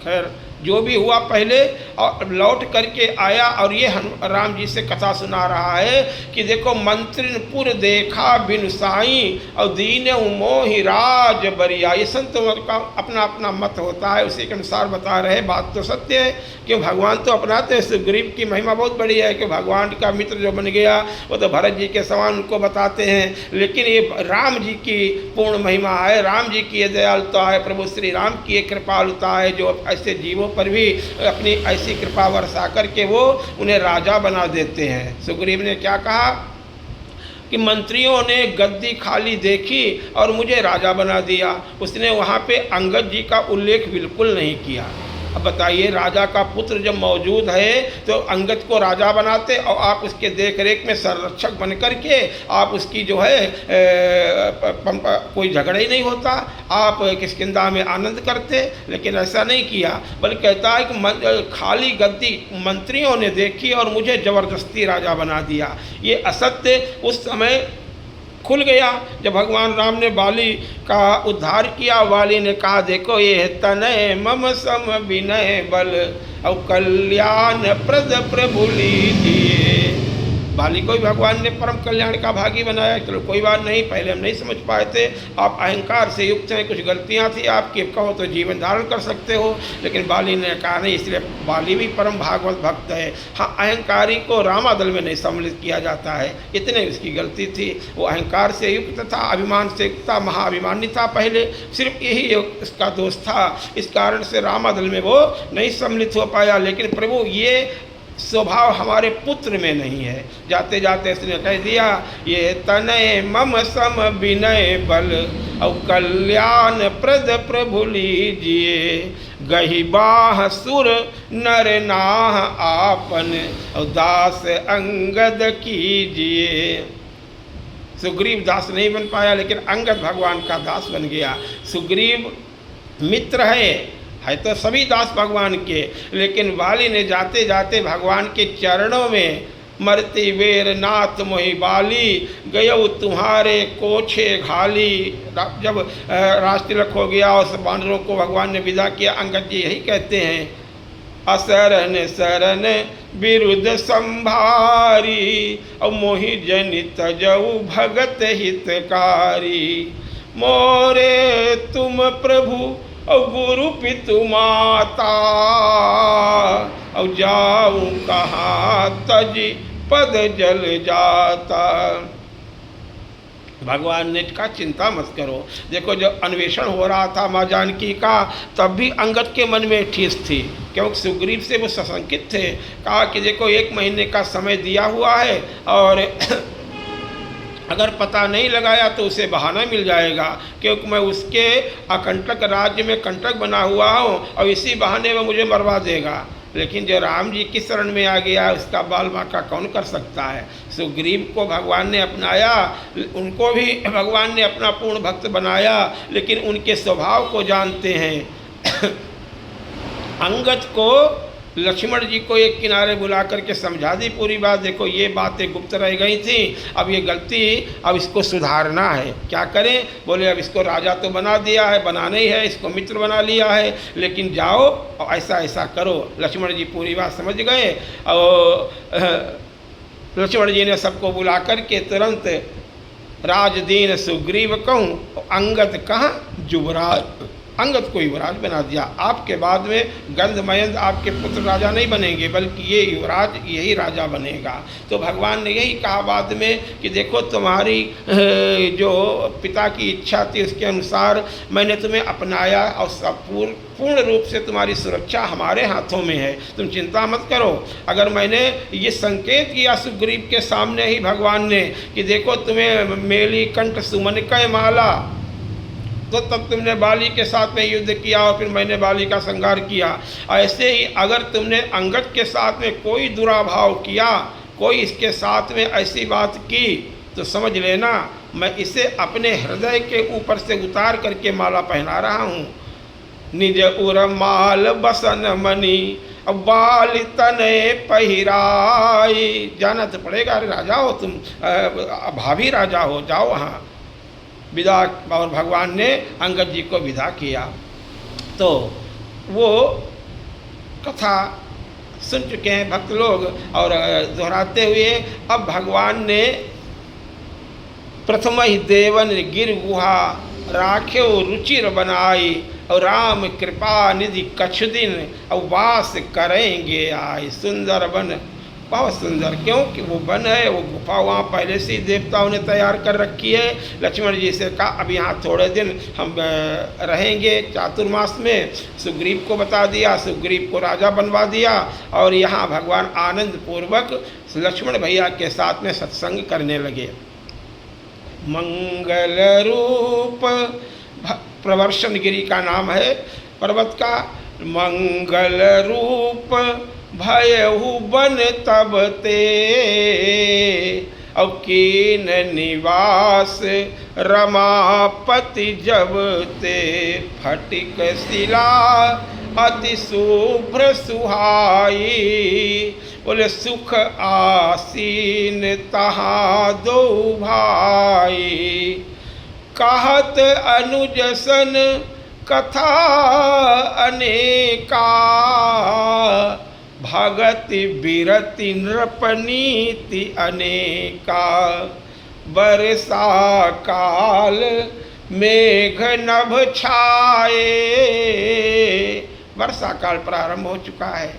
खैर, जो भी हुआ पहले, और लौट करके आया, और ये राम जी से कथा सुना रहा है कि देखो, मंत्रिनपुर देखा बिन साई, और दीन मोहि राज बरिया। ये संतों का अपना अपना मत होता है, उसी के अनुसार बता रहे। बात तो सत्य है, क्यों भगवान तो अपनाते हैं। सुग्रीव की महिमा बहुत बड़ी है कि भगवान का मित्र जो बन गया वो तो भरत जी के समान उनको बताते हैं, लेकिन ये राम जी की पूर्ण महिमा है, राम जी की ये दयालुता है, प्रभु श्री राम की ये कृपालुता है, जो ऐसे जीवों पर भी अपनी ऐसी कृपा वर्षा करके वो उन्हें राजा बना देते हैं। सुग्रीव ने क्या कहा कि मंत्रियों ने गद्दी खाली देखी और मुझे राजा बना दिया। उसने वहाँ पे अंगद जी का उल्लेख बिल्कुल नहीं किया। अब बताइए, राजा का पुत्र जब मौजूद है तो अंगद को राजा बनाते, और आप उसके देख रेख में संरक्षक बन कर के आप उसकी जो है कोई झगड़ा ही नहीं होता, आप किष्किंधा में आनंद करते, लेकिन ऐसा नहीं किया। बल्कि कहता है कि खाली गद्दी मंत्रियों ने देखी और मुझे ज़बरदस्ती राजा बना दिया। ये असत्य उस समय खुल गया जब भगवान राम ने बाली का उद्धार किया। बाली ने कहा, देखो ये तनय मम सम विनय बल, और कल्याण प्रद प्रभु लीजिए। बाली को भी भगवान ने परम कल्याण का भागी बनाया। चलो कोई बात नहीं, पहले हम नहीं समझ पाए थे, आप अहंकार से युक्त हैं, कुछ गलतियां थी आपकी, कहो तो जीवन धारण कर सकते हो, लेकिन बाली ने कहा नहीं। इसलिए बाली भी परम भागवत भक्त है। हाँ, अहंकारी को रामादल में नहीं सम्मिलित किया जाता है, इतने उसकी गलती थी। वो अहंकार से युक्त था, अभिमान से युक्त था, महाअभिमानी था पहले, सिर्फ यही उसका दोष था। इस कारण से रामादल में वो नहीं सम्मिलित हो पाया। लेकिन प्रभु ये स्वभाव हमारे पुत्र में नहीं है। जाते जाते इसने कह दिया, ये तनय मम सम विनय बल और कल्याण प्रद प्रभु लीजिए, गही बाह सुर नर नाह आपन और दास अंगद कीजिए। सुग्रीव दास नहीं बन पाया, लेकिन अंगद भगवान का दास बन गया। सुग्रीव मित्र है तो सभी दास भगवान के, लेकिन वाली ने जाते जाते भगवान के चरणों में मरती वेर नाथ मोहि बाली, गयो तुम्हारे कोछे घाली। जब राजतिलक हो गया और बानरों को भगवान ने विदा किया, अंगद जी यही कहते हैं, असरन सरन विरुद्ध संभारी और मोहि जनित जऊ भगत हितकारी, मोरे तुम प्रभु और गुरु पितु माता और जाऊं कहाँ तजी पद जल जाता। भगवान ने कहा चिंता मत करो। देखो जब अन्वेषण हो रहा था माँ जानकी का, तब भी अंगद के मन में ठेस थी, क्योंकि सुग्रीव से वो सशंकित थे। कहा कि देखो 1 महीने का समय दिया हुआ है और अगर पता नहीं लगाया तो उसे बहाना मिल जाएगा, क्योंकि मैं उसके अकंटक राज्य में कंटक बना हुआ हूँ और इसी बहाने में मुझे मरवा देगा। लेकिन जो राम जी की शरण में आ गया उसका बाल बाका कौन कर सकता है। सुग्रीव को भगवान ने अपनाया, उनको भी भगवान ने अपना पूर्ण भक्त बनाया, लेकिन उनके स्वभाव को जानते हैं। अंगद को लक्ष्मण जी को एक किनारे बुला करके समझा दी पूरी बात। देखो ये बातें गुप्त रह गई थी, अब ये गलती, अब इसको सुधारना है। क्या करें? बोले अब इसको राजा तो बना दिया है, बनाना ही है, इसको मित्र बना लिया है, लेकिन जाओ और ऐसा ऐसा करो। लक्ष्मण जी पूरी बात समझ गए और लक्ष्मण जी ने सबको बुला करके तुरंत राजदीन सुग्रीव कहूँ, अंगद कहाँ जुबराज, अंगद को युवराज बना दिया। आपके बाद में गंधमयंद आपके पुत्र राजा नहीं बनेंगे, बल्कि ये युवराज यही राजा बनेगा। तो भगवान ने यही कहा बाद में कि देखो तुम्हारी जो पिता की इच्छा थी उसके अनुसार मैंने तुम्हें अपनाया और सब पूर्ण रूप से तुम्हारी सुरक्षा हमारे हाथों में है, तुम चिंता मत करो। अगर मैंने ये संकेत किया सुग्रीव के सामने ही भगवान ने कि देखो तुम्हें मेली कंठ सुमन कै माला, तो तब तुमने बाली के साथ में युद्ध किया और फिर मैंने बाली का संहार किया। ऐसे ही अगर तुमने अंगद के साथ में कोई दुराभाव किया, कोई इसके साथ में ऐसी बात की, तो समझ लेना मैं इसे अपने हृदय के ऊपर से उतार करके माला पहना रहा हूँ। निज उर माल बसन मणि अब बाल तने पहिराई। जाना तो पड़ेगा, अरे राजा हो तुम, भाभी राजा हो, जाओ वहाँ। विदा, और भगवान ने अंगद जी को विदा किया। तो वो कथा सुन चुके हैं भक्त लोग और दोहराते हुए अब भगवान ने प्रथम ही देवन गिर गुहा राख्यो रुचिर बनाई और राम कृपा निधि कछ दिन और वास करेंगे आए। सुंदर वन, बहुत सुंदर, क्योंकि वो वन है, वो गुफा वहाँ पहले से ही देवताओं ने तैयार कर रखी है। लक्ष्मण जी से कहा अब यहाँ थोड़े दिन हम रहेंगे चातुर्मास में। सुग्रीव को बता दिया, सुग्रीव को राजा बनवा दिया और यहाँ भगवान आनंद पूर्वक लक्ष्मण भैया के साथ में सत्संग करने लगे। मंगल रूप प्रवर्षण गिरी का नाम है पर्वत का। मंगल रूप भयहु बन तब ते और कीन निवास रमापति जब ते। फटिक शिला अति शुभ्र सुहाई, बोले सुख आसीन तहाँ दो भाई। कहत अनुजसन कथा अनेका, भगति बिरति नृपनीति अनेका। वर्षा काल मेघ नभ छाए, वर्षा काल प्रारंभ हो चुका है,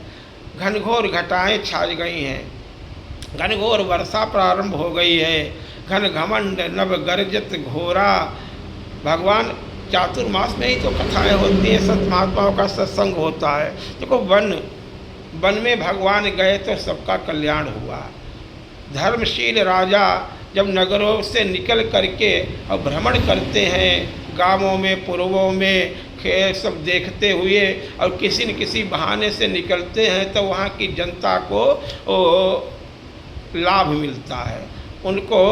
घनघोर घटाएं छा गई हैं, घनघोर वर्षा प्रारंभ हो गई है। घन घमंड नभ गर्जत घोरा। भगवान चातुर्मास में ही तो कथाएं होती हैं, संत महात्माओं का सत्संग होता है। देखो वन वन में भगवान गए तो सबका कल्याण हुआ। धर्मशील राजा जब नगरों से निकल करके और भ्रमण करते हैं, गांवों में पूर्वों में खेल सब देखते हुए और किसी न किसी बहाने से निकलते हैं, तो वहाँ की जनता को लाभ मिलता है, उनको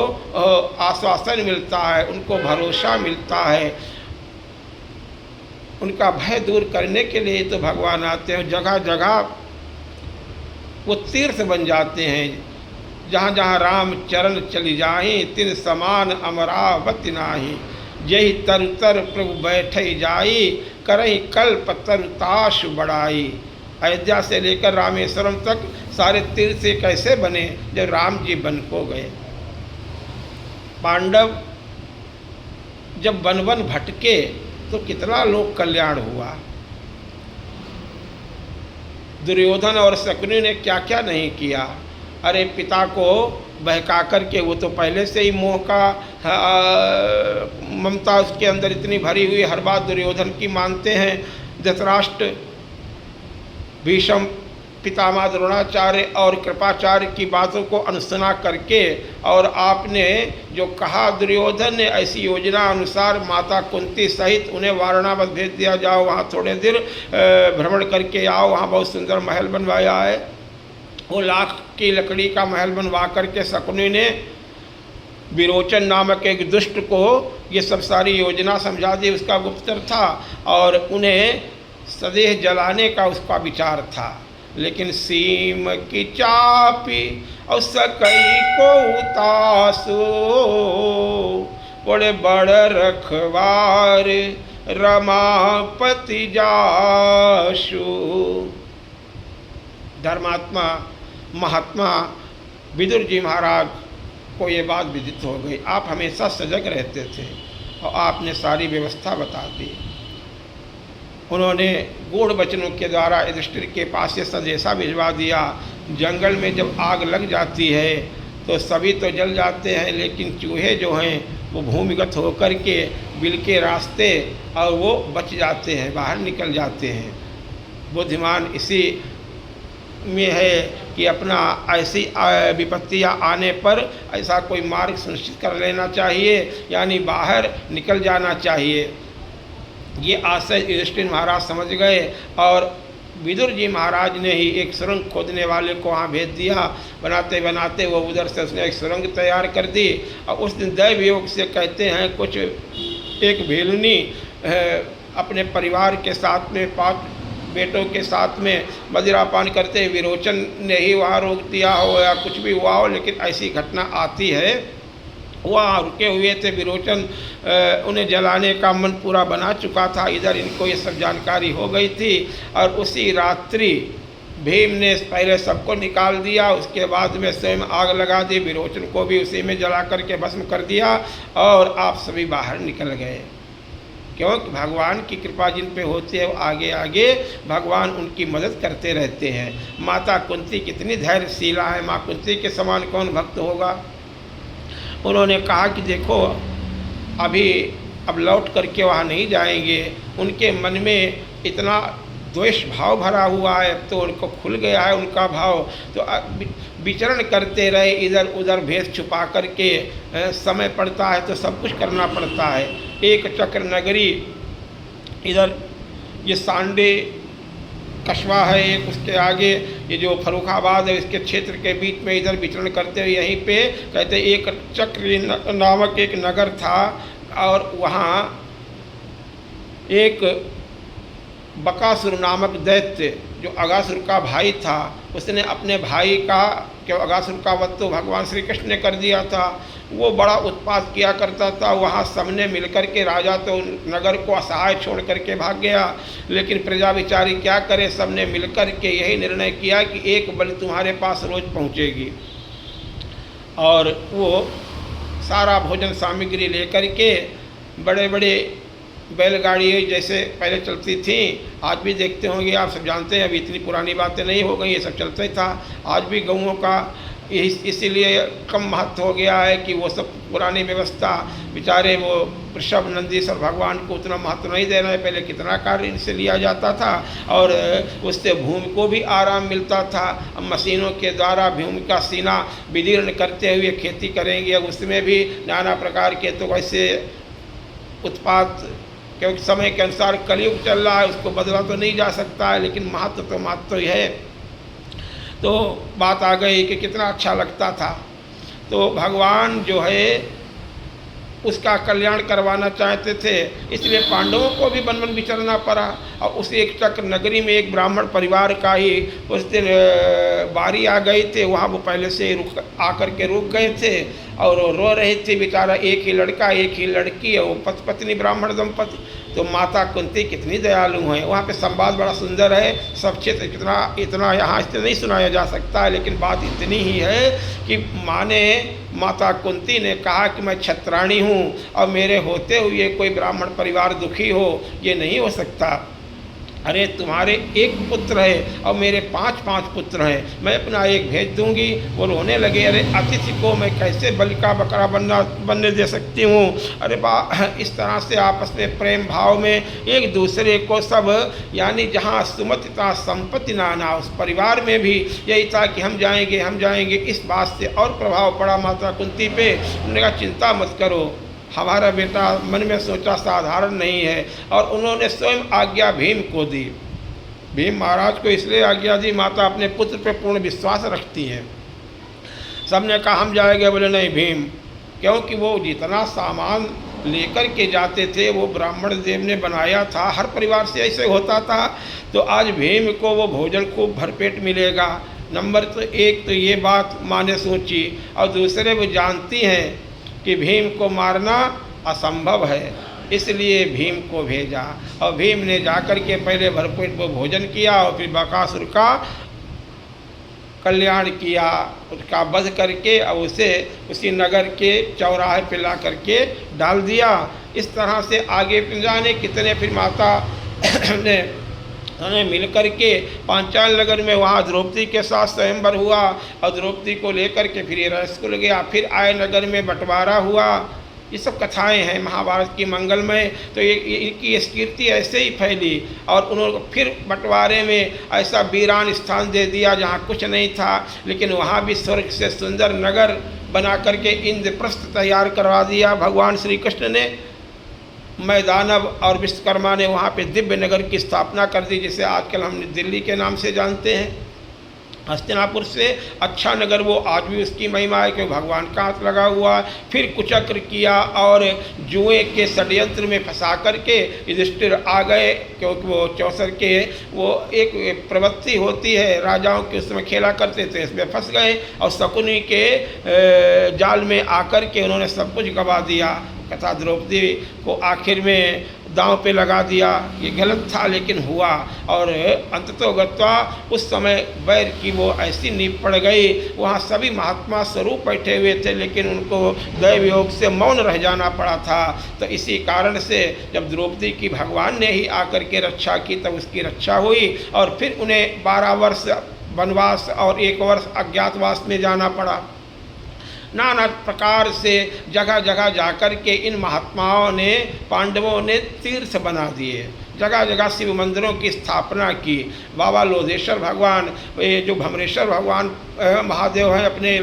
आश्वासन मिलता है, उनको भरोसा मिलता है। उनका भय दूर करने के लिए तो भगवान आते हैं। जगह जगह वो तीर्थ बन जाते हैं। जहाँ जहाँ राम चरण चली जाही, तिन समान अमरावति नाही। यही तरुतर प्रभु बैठे जाई, करही कल्प तरुताश बढ़ाई। अयोध्या से लेकर रामेश्वरम तक सारे तीर्थ से कैसे बने? जब राम जी वन को गए। पांडव जब वन वन भटके तो कितना लोक कल्याण हुआ। दुर्योधन और शकुनि ने क्या क्या नहीं किया। अरे पिता को बहका कर के, वो तो पहले से ही मोह का ममता उसके अंदर इतनी भरी हुई, हर बात दुर्योधन की मानते हैं। धृतराष्ट्र, भीष्म, पितामह द्रोणाचार्य और कृपाचार्य की बातों को अनसुना करके, और आपने जो कहा दुर्योधन ने, ऐसी योजना अनुसार माता कुंती सहित उन्हें वारणावत भेज दिया, जाओ वहाँ थोड़े दिन भ्रमण करके आओ, वहाँ बहुत सुंदर महल बनवाया है। वो लाख की लकड़ी का महल बनवा करके शकुनि ने विरोचन नामक एक दुष्ट को ये सब सारी योजना समझा दी। उसका गुप्तचर था और उन्हें सदेह जलाने का उसका विचार था। लेकिन सीम की चापी और सकई को उतासो, बड़े बड़ रखवार रमापति जाशु। धर्मात्मा महात्मा विदुर जी महाराज को ये बात विदित हो गई। आप हमेशा सजग रहते थे और आपने सारी व्यवस्था बता दी। उन्होंने गूढ़ वचनों के द्वारा युधिष्ठिर के पास ये संदेशा भिजवा दिया, जंगल में जब आग लग जाती है तो सभी तो जल जाते हैं, लेकिन चूहे जो हैं वो भूमिगत होकर के बिल के रास्ते और वो बच जाते हैं, बाहर निकल जाते हैं। बुद्धिमान इसी में है कि अपना ऐसी विपत्तियाँ आने पर ऐसा कोई मार्ग सुनिश्चित कर लेना चाहिए, यानी बाहर निकल जाना चाहिए। ये आशय युधिष्ठिर महाराज समझ गए और विदुर जी महाराज ने ही एक सुरंग खोदने वाले को वहाँ भेज दिया। बनाते बनाते वो उधर से उसने एक सुरंग तैयार कर दी और उस दिन दैव योग से कहते हैं कुछ एक भेलुनी अपने परिवार के साथ में 5 बेटों के साथ में मदिरापान करते विरोचन ने ही वहाँ रोक दिया हो या कुछ भी हुआ हो, लेकिन ऐसी घटना आती है। वहाँ रुके हुए थे विरोचन, उन्हें जलाने का मन पूरा बना चुका था। इधर इनको ये सब जानकारी हो गई थी और उसी रात्रि भीम ने पहले सबको निकाल दिया, उसके बाद में स्वयं आग लगा दी, विरोचन को भी उसी में जला करके भस्म कर दिया और आप सभी बाहर निकल गए। क्योंकि भगवान की कृपा जिन पे होती है वो आगे आगे भगवान उनकी मदद करते रहते हैं। माता कुंती कितनी धैर्यशीला है, माँ कुंती के समान कौन भक्त होगा। उन्होंने कहा कि देखो अभी अब लौट करके वहाँ नहीं जाएंगे, उनके मन में इतना द्वेष भाव भरा हुआ है, तो उनको खुल गया है उनका भाव, तो विचरण करते रहे इधर उधर भेष छुपा करके। समय पड़ता है तो सब कुछ करना पड़ता है। एक चक्र नगरी, इधर ये सांडे कस्बा है एक, उसके आगे ये जो फर्रुखाबाद है इसके क्षेत्र के बीच में इधर विचरण करते हुए यहीं पे कहते एक चक्र नामक एक नगर था और वहाँ एक बकासुर नामक दैत्य जो अगासुर का भाई था, उसने अपने भाई का, क्यों अगासुर का वध तो भगवान श्री कृष्ण ने कर दिया था, वो बड़ा उत्पात किया करता था। वहाँ सबने मिलकर के, राजा तो नगर को असहाय छोड़ करके भाग गया, लेकिन प्रजा बिचारी क्या करे, सबने मिलकर के यही निर्णय किया कि एक बलि तुम्हारे पास रोज पहुँचेगी। और वो सारा भोजन सामग्री लेकर के बड़े बड़े बैलगाड़ी जैसे पहले चलती थी, आज भी देखते होंगे आप सब जानते हैं, अभी इतनी पुरानी बातें नहीं हो गई, ये सब चलता ही था। आज भी गऊओं का इसीलिए कम महत्व हो गया है कि वो सब पुरानी व्यवस्था, बेचारे वो वृषभ नंदीश्वर भगवान को उतना महत्व नहीं दे रहे। पहले कितना कार्य इनसे लिया जाता था और उससे भूमि को भी आराम मिलता था। अब मशीनों के द्वारा भूमि का सीना विदीर्ण करते हुए खेती करेंगे, अब उसमें भी नाना प्रकार के तो वैसे उत्पाद, क्योंकि समय के अनुसार कलयुग चल रहा है, उसको बदला तो नहीं जा सकता है, लेकिन महत्व तो महत्व ही है। तो बात आ गई कि कितना अच्छा लगता था। तो भगवान जो है उसका कल्याण करवाना चाहते थे, इसलिए पांडवों को भी वन वन विचरना पड़ा। और उस एक चक्र नगरी में एक ब्राह्मण परिवार का ही उस दिन बारी आ गई थी, वहाँ वो पहले से रुक आकर के रुक गए थे और रो रहे थे बेचारा, एक ही लड़का एक ही लड़की है, वो पति पत्नी ब्राह्मण दंपति। तो माता कुंती कितनी दयालु हैं। वहाँ पे संवाद बड़ा सुंदर है, सब क्षेत्र इतना यहाँ से नहीं सुनाया जा सकता है, लेकिन बात इतनी ही है कि माता कुंती ने कहा कि मैं क्षत्राणी हूँ और मेरे होते हुए कोई ब्राह्मण परिवार दुखी हो, ये नहीं हो सकता। अरे तुम्हारे एक पुत्र है और मेरे 5 पुत्र हैं, मैं अपना एक भेज दूंगी। वो रोने लगे, अरे अतिथि को मैं कैसे बलि का बकरा बनने दे सकती हूँ। अरे इस तरह से आपस में प्रेम भाव में एक दूसरे को सब, यानी जहाँ सुमतिता संपत्ति नाना, उस परिवार में भी यही था कि हम जाएंगे। इस बात से और प्रभाव पड़ा माता कुंती पे। उन्होंने कहा चिंता मत करो, हमारा बेटा मन में सोचा साधारण नहीं है। और उन्होंने स्वयं आज्ञा भीम को दी। भीम महाराज को इसलिए आज्ञा दी, माता अपने पुत्र पे पूर्ण विश्वास रखती हैं। सबने कहा हम जाएंगे, बोले नहीं भीम, क्योंकि वो जितना सामान लेकर के जाते थे वो ब्राह्मण देव ने बनाया था, हर परिवार से ऐसे होता था। तो आज भीम को वो भोजन खूब भरपेट मिलेगा। नंबर तो एक तो ये बात माँ ने सोची, और दूसरे वो जानती हैं कि भीम को मारना असंभव है, इसलिए भीम को भेजा। और भीम ने जाकर के पहले भरपेट वो भोजन किया और फिर बकासुर का कल्याण किया, उसका वध करके और उसे उसी नगर के चौराहे पे ला करके डाल दिया। इस तरह से आगे फिर जाने कितने फिर माता ने मिल कर के पांचाल नगर में वहाँ द्रौपदी के साथ स्वयंवर हुआ और द्रौपदी को लेकर के फिर रसकुल गया। फिर आय नगर में बंटवारा हुआ। ये सब कथाएं हैं महाभारत की मंगलमय। तो इनकी कीर्ति ऐसे ही फैली और उन्होंने फिर बंटवारे में ऐसा वीरान स्थान दे दिया जहाँ कुछ नहीं था, लेकिन वहाँ भी स्वर्ग से सुंदर नगर बना करके इंद्रप्रस्थ तैयार करवा दिया भगवान श्री कृष्ण ने। मैदानव और विश्वकर्मा ने वहाँ पे दिव्य नगर की स्थापना कर दी, जिसे आजकल हम दिल्ली के नाम से जानते हैं। हस्तिनापुर से अच्छा नगर वो आज भी उसकी महिमा है कि भगवान का हाथ लगा हुआ। फिर कुचक्र किया और जुए के षड्यंत्र में फंसा करके युधिष्ठिर आ गए, क्योंकि वो चौसर के वो एक प्रवृत्ति होती है राजाओं के, उसमें खेला करते थे, इसमें फंस गए और शकुनी के जाल में आकर के उन्होंने सब कुछ गवा दिया। कथा द्रौपदी को आखिर में दांव पे लगा दिया। ये गलत था लेकिन हुआ, और अंततोगत्वा उस समय वैर की वो ऐसी नींव पड़ गई। वहाँ सभी महात्मा स्वरूप बैठे हुए थे, लेकिन उनको दैव योग से मौन रह जाना पड़ा था। तो इसी कारण से जब द्रौपदी की भगवान ने ही आकर के रक्षा की, तब उसकी रक्षा हुई और फिर उन्हें 12 वर्ष वनवास और 1 वर्ष अज्ञातवास में जाना पड़ा। नाना प्रकार से जगह जगह जाकर के इन महात्माओं ने, पांडवों ने तीर्थ बना दिए, जगह जगह शिव मंदिरों की स्थापना की। बाबा लोधेश्वर भगवान, ये जो भमरेश्वर भगवान महादेव हैं अपने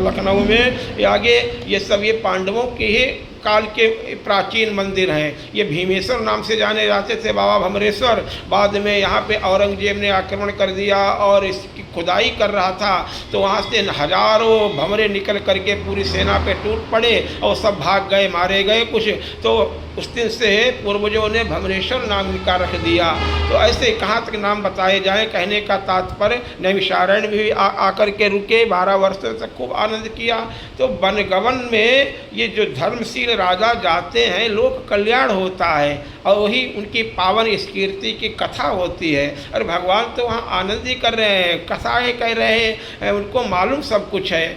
लखनऊ में, आगे ये सब ये पांडवों के ही काल के प्राचीन मंदिर हैं। ये भीमेश्वर नाम से जाने जाते थे बाबा भमरेश्वर। बाद में यहाँ पे औरंगजेब ने आक्रमण कर दिया और इसकी खुदाई कर रहा था, तो वहाँ से हजारों भमरे निकल करके पूरी सेना पे टूट पड़े और सब भाग गए, मारे गए कुछ। तो उस दिन से पूर्वजों ने भमरेश्वर नाम इनका रख दिया। तो ऐसे कहाँ तक नाम बताए जाएं, कहने का तात्पर्य नैमिषारण्य भी आकर के रुके, 12 वर्षों तक खूब आनंद किया। तो वनगवन में ये जो धर्मशील राजा जाते हैं, लोक कल्याण होता है और वही उनकी पावन इस कीर्ति की कथा होती है। और भगवान तो वहाँ आनंद ही कर रहे हैं, कथाएँ कह रहे हैं, उनको मालूम सब कुछ है।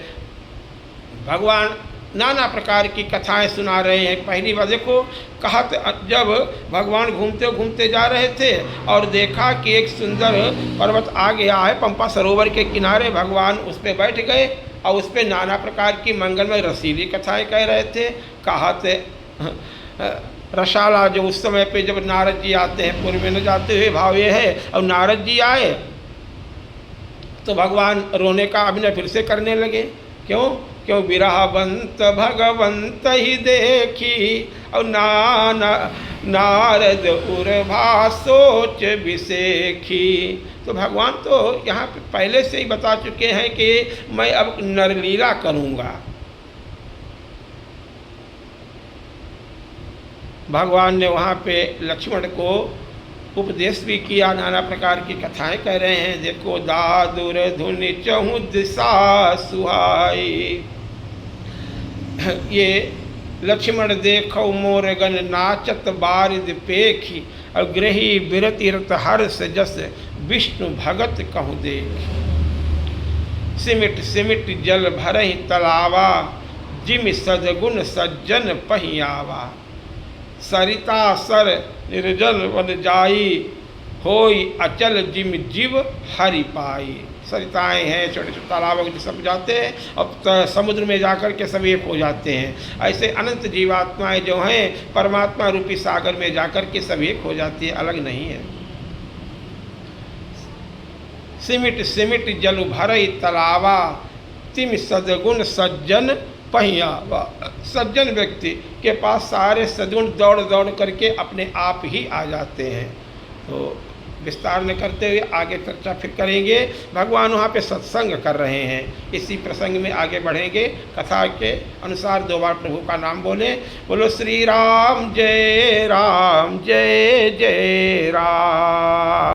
भगवान नाना प्रकार की कथाएं सुना रहे हैं। पहली बार देखो, कहा जब भगवान घूमते घूमते जा रहे थे और देखा कि एक सुंदर पर्वत आ गया है, पंपा सरोवर के किनारे, भगवान उस पर बैठ गए और उस पर नाना प्रकार की मंगलमय रसीली कथाएं कह रहे थे। कहा थे रसाला जो उस समय पे जब नारद जी आते हैं, पूर्व में न जाते हुए भाव ये है, और नारद जी आए तो भगवान रोने का अभिनय फिर से करने लगे। क्यों? क्यों विरहवंत भगवंत ही देखी, और नारद उर्भा सोच विसेखी। तो भगवान तो यहाँ पे पहले से ही बता चुके हैं कि मैं अब नरलीला करूँगा। भगवान ने वहाँ पे लक्ष्मण को उपदेश भी किया, नाना प्रकार की कथाएं कह रहे हैं। देखो दादुर धुनि चहु दिशा सुहाई, ये लक्ष्मण देखो मोरगन नाचत बारिद पेखी, और ग्रही बिरति रत हर्ष जस विष्णु भगत कहु देख। सिमिट सिमिट जल भरहि तलावा, जिम सदगुण सज्जन पहियावा। सरिता सर निर्जल वन जाई, होई अचल जिम जीव हरि पाई। सरिताएँ हैं, छोटे छोटे तालाबों में सब जाते हैं और समुद्र में जाकर के सब एक हो जाते हैं। ऐसे अनंत जीवात्माएं जो हैं परमात्मा रूपी सागर में जाकर के सब एक हो जाती है, अलग नहीं है। सिमिट सिमिट जल भरई तलावा, तिम सदगुण सज्जन पहियावा। सज्जन व्यक्ति के पास सारे सद्गुण दौड़ दौड़ करके अपने आप ही आ जाते हैं। तो विस्तार न करते हुए आगे चर्चा फिर करेंगे। भगवान वहाँ पे सत्संग कर रहे हैं, इसी प्रसंग में आगे बढ़ेंगे। कथा के अनुसार 2 बार प्रभु का नाम बोले। बोलो श्री राम जय राम जय जय राम।